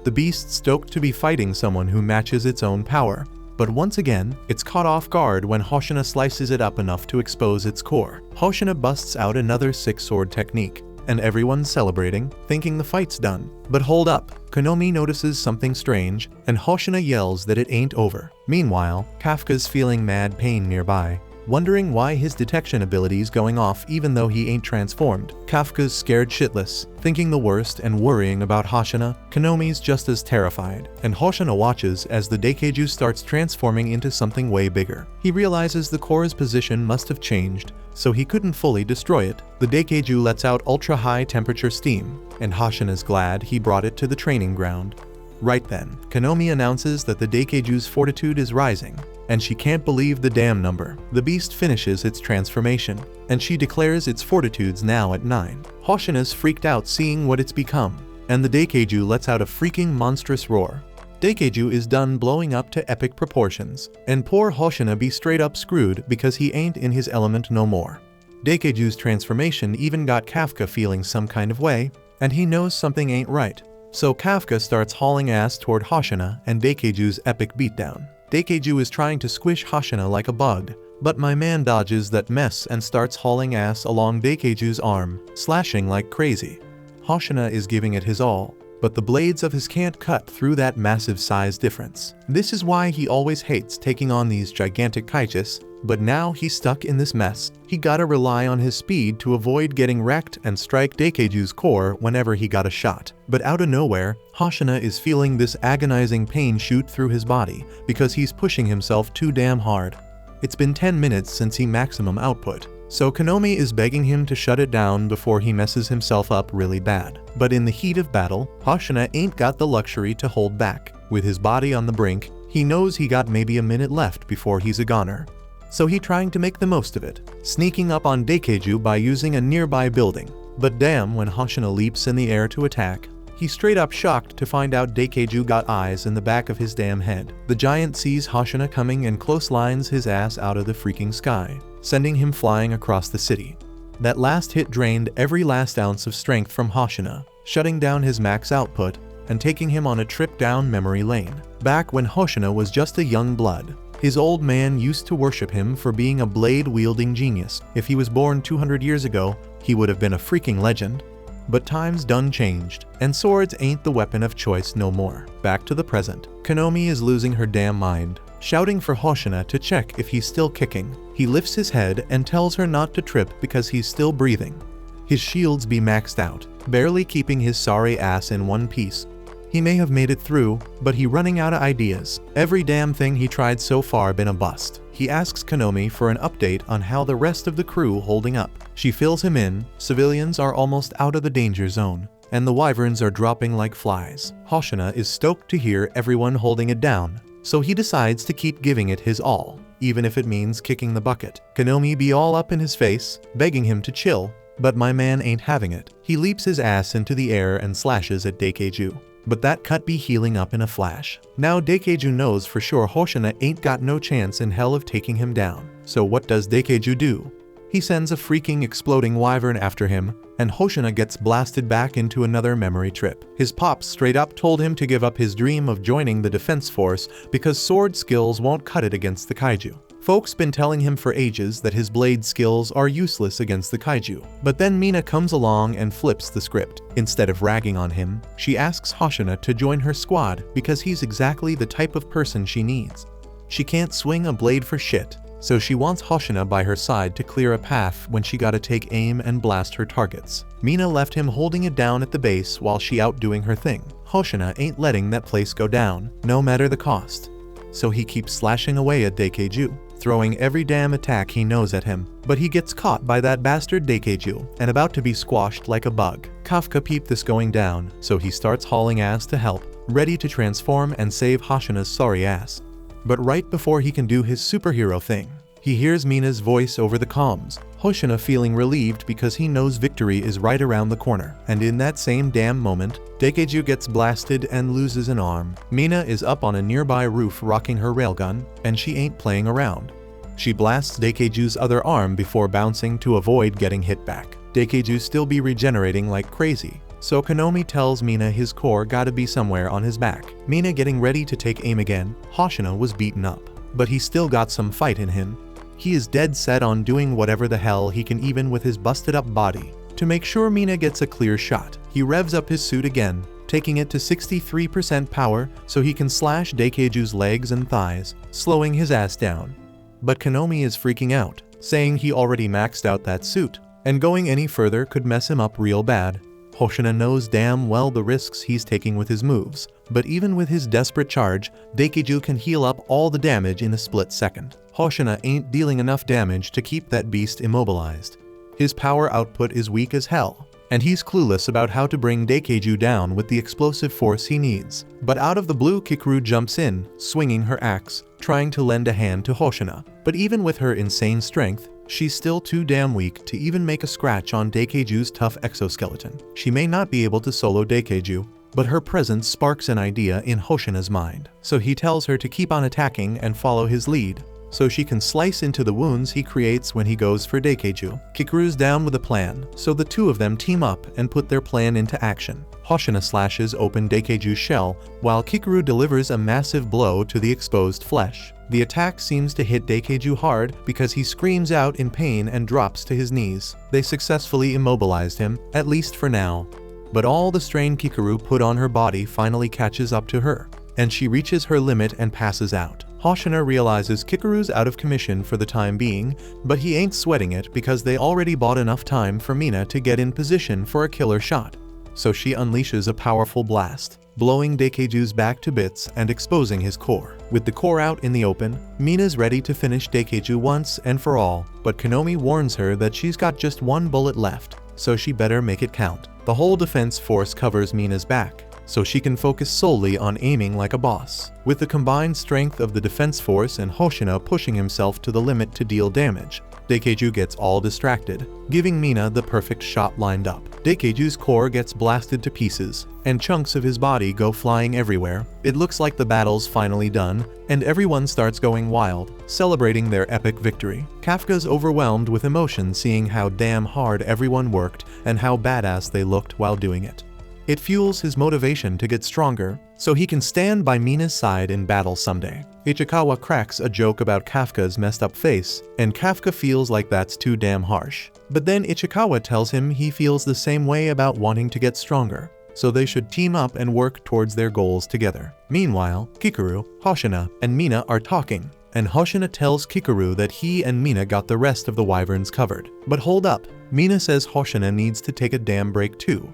The beast stoked to be fighting someone who matches its own power, but once again, it's caught off guard when Hoshina slices it up enough to expose its core. Hoshina busts out another six-sword technique, and everyone's celebrating, thinking the fight's done. But hold up, Konomi notices something strange, and Hoshina yells that it ain't over. Meanwhile, Kafka's feeling mad pain nearby, wondering why his detection ability's going off even though he ain't transformed. Kafka's scared shitless, thinking the worst and worrying about Hoshina. Konomi's just as terrified, and Hoshina watches as the Daikeiju starts transforming into something way bigger. He realizes the core's position must have changed, so he couldn't fully destroy it. The Daikeiju lets out ultra-high temperature steam, and Hoshina's glad he brought it to the training ground. Right then, Konomi announces that the Daikeiju's fortitude is rising, and she can't believe the damn number. The beast finishes its transformation, and she declares its fortitude's now at 9. Hoshina's freaked out seeing what it's become, and the Daikeiju lets out a freaking monstrous roar. Daikeiju is done blowing up to epic proportions, and poor Hoshina be straight up screwed because he ain't in his element no more. Daikeiju's transformation even got Kafka feeling some kind of way, and he knows something ain't right. So Kafka starts hauling ass toward Hoshina and Daikeiju's epic beatdown. Daikeiju is trying to squish Hoshina like a bug, but my man dodges that mess and starts hauling ass along Daikeiju's arm, slashing like crazy. Hoshina is giving it his all, but the blades of his can't cut through that massive size difference. This is why he always hates taking on these gigantic kaijus, but now he's stuck in this mess. He gotta rely on his speed to avoid getting wrecked and strike Daikeiju's core whenever he got a shot. But out of nowhere, Hoshina is feeling this agonizing pain shoot through his body because he's pushing himself too damn hard. It's been 10 minutes since he maximum output, so Konomi is begging him to shut it down before he messes himself up really bad. But in the heat of battle, Hoshina ain't got the luxury to hold back. With his body on the brink, he knows he got maybe a minute left before he's a goner. So he trying to make the most of it, sneaking up on Daikeiju by using a nearby building. But damn, when Hoshina leaps in the air to attack, he's straight up shocked to find out Daikeiju got eyes in the back of his damn head. The giant sees Hoshina coming and close lines his ass out of the freaking sky, sending him flying across the city. That last hit drained every last ounce of strength from Hoshina, shutting down his max output and taking him on a trip down memory lane. Back when Hoshina was just a young blood, his old man used to worship him for being a blade-wielding genius. If he was born 200 years ago, he would have been a freaking legend. But times done changed, and swords ain't the weapon of choice no more. Back to the present. Konomi is losing her damn mind, shouting for Hoshina to check if he's still kicking. He lifts his head and tells her not to trip because he's still breathing. His shields be maxed out, barely keeping his sorry ass in one piece. He may have made it through, but he running out of ideas. Every damn thing he tried so far been a bust. He asks Konomi for an update on how the rest of the crew holding up. She fills him in. Civilians are almost out of the danger zone, and the wyverns are dropping like flies. Hoshina is stoked to hear everyone holding it down, so he decides to keep giving it his all, even if it means kicking the bucket. Konomi be all up in his face, begging him to chill, but my man ain't having it. He leaps his ass into the air and slashes at Daikeiju. But that cut be healing up in a flash. Now Daikeiju knows for sure Hoshina ain't got no chance in hell of taking him down. So what does Daikeiju do? He sends a freaking exploding wyvern after him, and Hoshina gets blasted back into another memory trip. His pops straight up told him to give up his dream of joining the defense force because sword skills won't cut it against the kaiju. Folks been telling him for ages that his blade skills are useless against the kaiju. But then Mina comes along and flips the script. Instead of ragging on him, she asks Hoshina to join her squad because he's exactly the type of person she needs. She can't swing a blade for shit, so she wants Hoshina by her side to clear a path when she gotta take aim and blast her targets. Mina left him holding it down at the base while she out doing her thing. Hoshina ain't letting that place go down, no matter the cost. So he keeps slashing away at Daikeiju, throwing every damn attack he knows at him. But he gets caught by that bastard Daikeiju and about to be squashed like a bug. Kafka peeped this going down, so he starts hauling ass to help, ready to transform and save Hoshina's sorry ass. But right before he can do his superhero thing, he hears Mina's voice over the comms, Hoshina feeling relieved because he knows victory is right around the corner. And in that same damn moment, Daikeiju gets blasted and loses an arm. Mina is up on a nearby roof rocking her railgun, and she ain't playing around. She blasts Daikeiju's other arm before bouncing to avoid getting hit back. Daikeiju still be regenerating like crazy, so Konomi tells Mina his core gotta be somewhere on his back. Mina getting ready to take aim again. Hoshina was beaten up, but he still got some fight in him. He is dead set on doing whatever the hell he can even with his busted up body to make sure Mina gets a clear shot. He revs up his suit again, taking it to 63% power so he can slash Daikeiju's legs and thighs, slowing his ass down. But Konomi is freaking out, saying he already maxed out that suit, and going any further could mess him up real bad. Hoshina knows damn well the risks he's taking with his moves, but even with his desperate charge, Daikeiju can heal up all the damage in a split second. Hoshina ain't dealing enough damage to keep that beast immobilized. His power output is weak as hell, and he's clueless about how to bring Daikeiju down with the explosive force he needs. But out of the blue, Kikaru jumps in, swinging her axe, trying to lend a hand to Hoshina. But even with her insane strength, she's still too damn weak to even make a scratch on Daikeiju's tough exoskeleton. She may not be able to solo Daikeiju, but her presence sparks an idea in Hoshina's mind. So he tells her to keep on attacking and follow his lead, so she can slice into the wounds he creates when he goes for Daikeiju. Kikaru's down with a plan, so the two of them team up and put their plan into action. Hoshina slashes open Daikeiju's shell, while Kikaru delivers a massive blow to the exposed flesh. The attack seems to hit Daikeiju hard because he screams out in pain and drops to his knees. They successfully immobilized him, at least for now. But all the strain Kikaru put on her body finally catches up to her, and she reaches her limit and passes out. Hoshina realizes Kikaru's out of commission for the time being, but he ain't sweating it because they already bought enough time for Mina to get in position for a killer shot. So she unleashes a powerful blast, blowing Daikeiju's back to bits and exposing his core. With the core out in the open, Mina's ready to finish Daikeiju once and for all, but Konomi warns her that she's got just one bullet left, so she better make it count. The whole defense force covers Mina's back, so she can focus solely on aiming like a boss. With the combined strength of the defense force and Hoshina pushing himself to the limit to deal damage, Daikeiju gets all distracted, giving Mina the perfect shot lined up. Daikeiju's core gets blasted to pieces, and chunks of his body go flying everywhere. It looks like the battle's finally done, and everyone starts going wild, celebrating their epic victory. Kafka's overwhelmed with emotion seeing how damn hard everyone worked and how badass they looked while doing it. It fuels his motivation to get stronger, so he can stand by Mina's side in battle someday. Ichikawa cracks a joke about Kafka's messed up face, and Kafka feels like that's too damn harsh. But then Ichikawa tells him he feels the same way about wanting to get stronger, so they should team up and work towards their goals together. Meanwhile, Kikaru, Hoshina, and Mina are talking, and Hoshina tells Kikaru that he and Mina got the rest of the wyverns covered. But hold up, Mina says Hoshina needs to take a damn break too.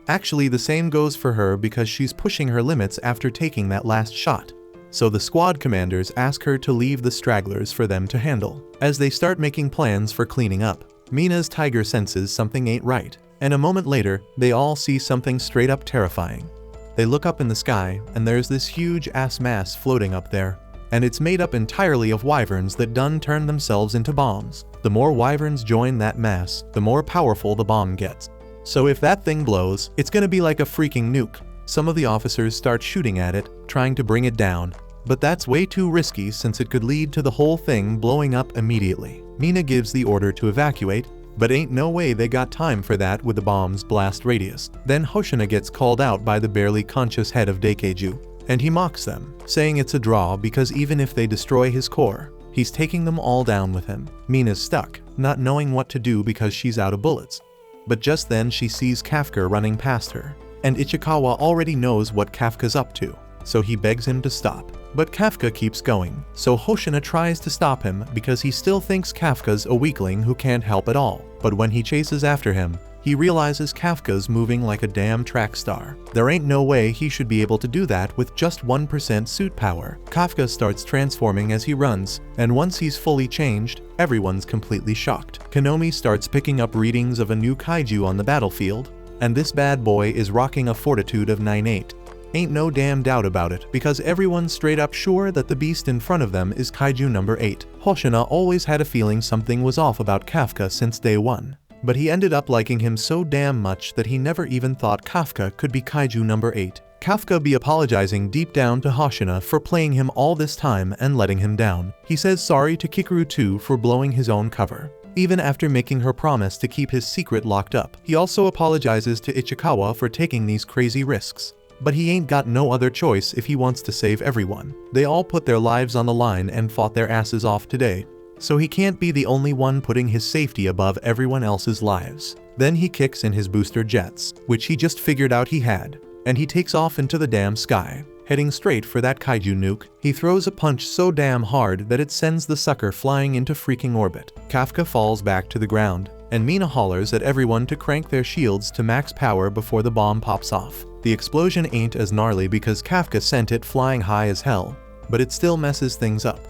Actually, the same goes for her because she's pushing her limits after taking that last shot. So the squad commanders ask her to leave the stragglers for them to handle. As they start making plans for cleaning up, Mina's tiger senses something ain't right, and a moment later, they all see something straight up terrifying. They look up in the sky, and there's this huge ass mass floating up there, and it's made up entirely of wyverns that done turned themselves into bombs. The more wyverns join that mass, the more powerful the bomb gets. So if that thing blows, it's gonna be like a freaking nuke. Some of the officers start shooting at it, trying to bring it down, But that's way too risky since it could lead to the whole thing blowing up immediately. Mina gives the order to evacuate, but ain't no way they got time for that with the bomb's blast radius. Then Hoshina gets called out by the barely conscious head of Daikeiju, and he mocks them, saying it's a draw because even if they destroy his core, he's taking them all down with him. Mina's stuck, not knowing what to do because she's out of bullets. But just then she sees Kafka running past her, and Ichikawa already knows what Kafka's up to, so he begs him to stop. But Kafka keeps going, so Hoshina tries to stop him because he still thinks Kafka's a weakling who can't help at all. But when he chases after him, he realizes Kafka's moving like a damn track star. There ain't no way he should be able to do that with just 1% suit power. Kafka starts transforming as he runs, and once he's fully changed, everyone's completely shocked. Konomi starts picking up readings of a new kaiju on the battlefield, and this bad boy is rocking a fortitude of 9.8. Ain't no damn doubt about it, because everyone's straight up sure that the beast in front of them is kaiju number 8. Hoshina always had a feeling something was off about Kafka since day one, but he ended up liking him so damn much that he never even thought Kafka could be kaiju number 8. Kafka be apologizing deep down to Hoshina for playing him all this time and letting him down. He says sorry to Kikuru too for blowing his own cover, even after making her promise to keep his secret locked up. He also apologizes to Ichikawa for taking these crazy risks. But he ain't got no other choice if he wants to save everyone. They all put their lives on the line and fought their asses off today, so he can't be the only one putting his safety above everyone else's lives. Then he kicks in his booster jets, which he just figured out he had, and he takes off into the damn sky, heading straight for that kaiju nuke. He throws a punch so damn hard that it sends the sucker flying into freaking orbit. Kafka falls back to the ground, and Mina hollers at everyone to crank their shields to max power before the bomb pops off. The explosion ain't as gnarly because Kafka sent it flying high as hell, but it still messes things up.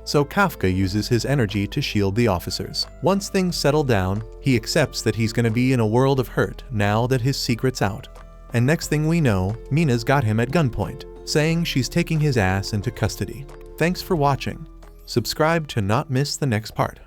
So Kafka uses his energy to shield the officers. Once things settle down, he accepts that he's gonna be in a world of hurt now that his secret's out. And next thing we know, Mina's got him at gunpoint, saying she's taking his ass into custody. Thanks for watching. Subscribe to not miss the next part.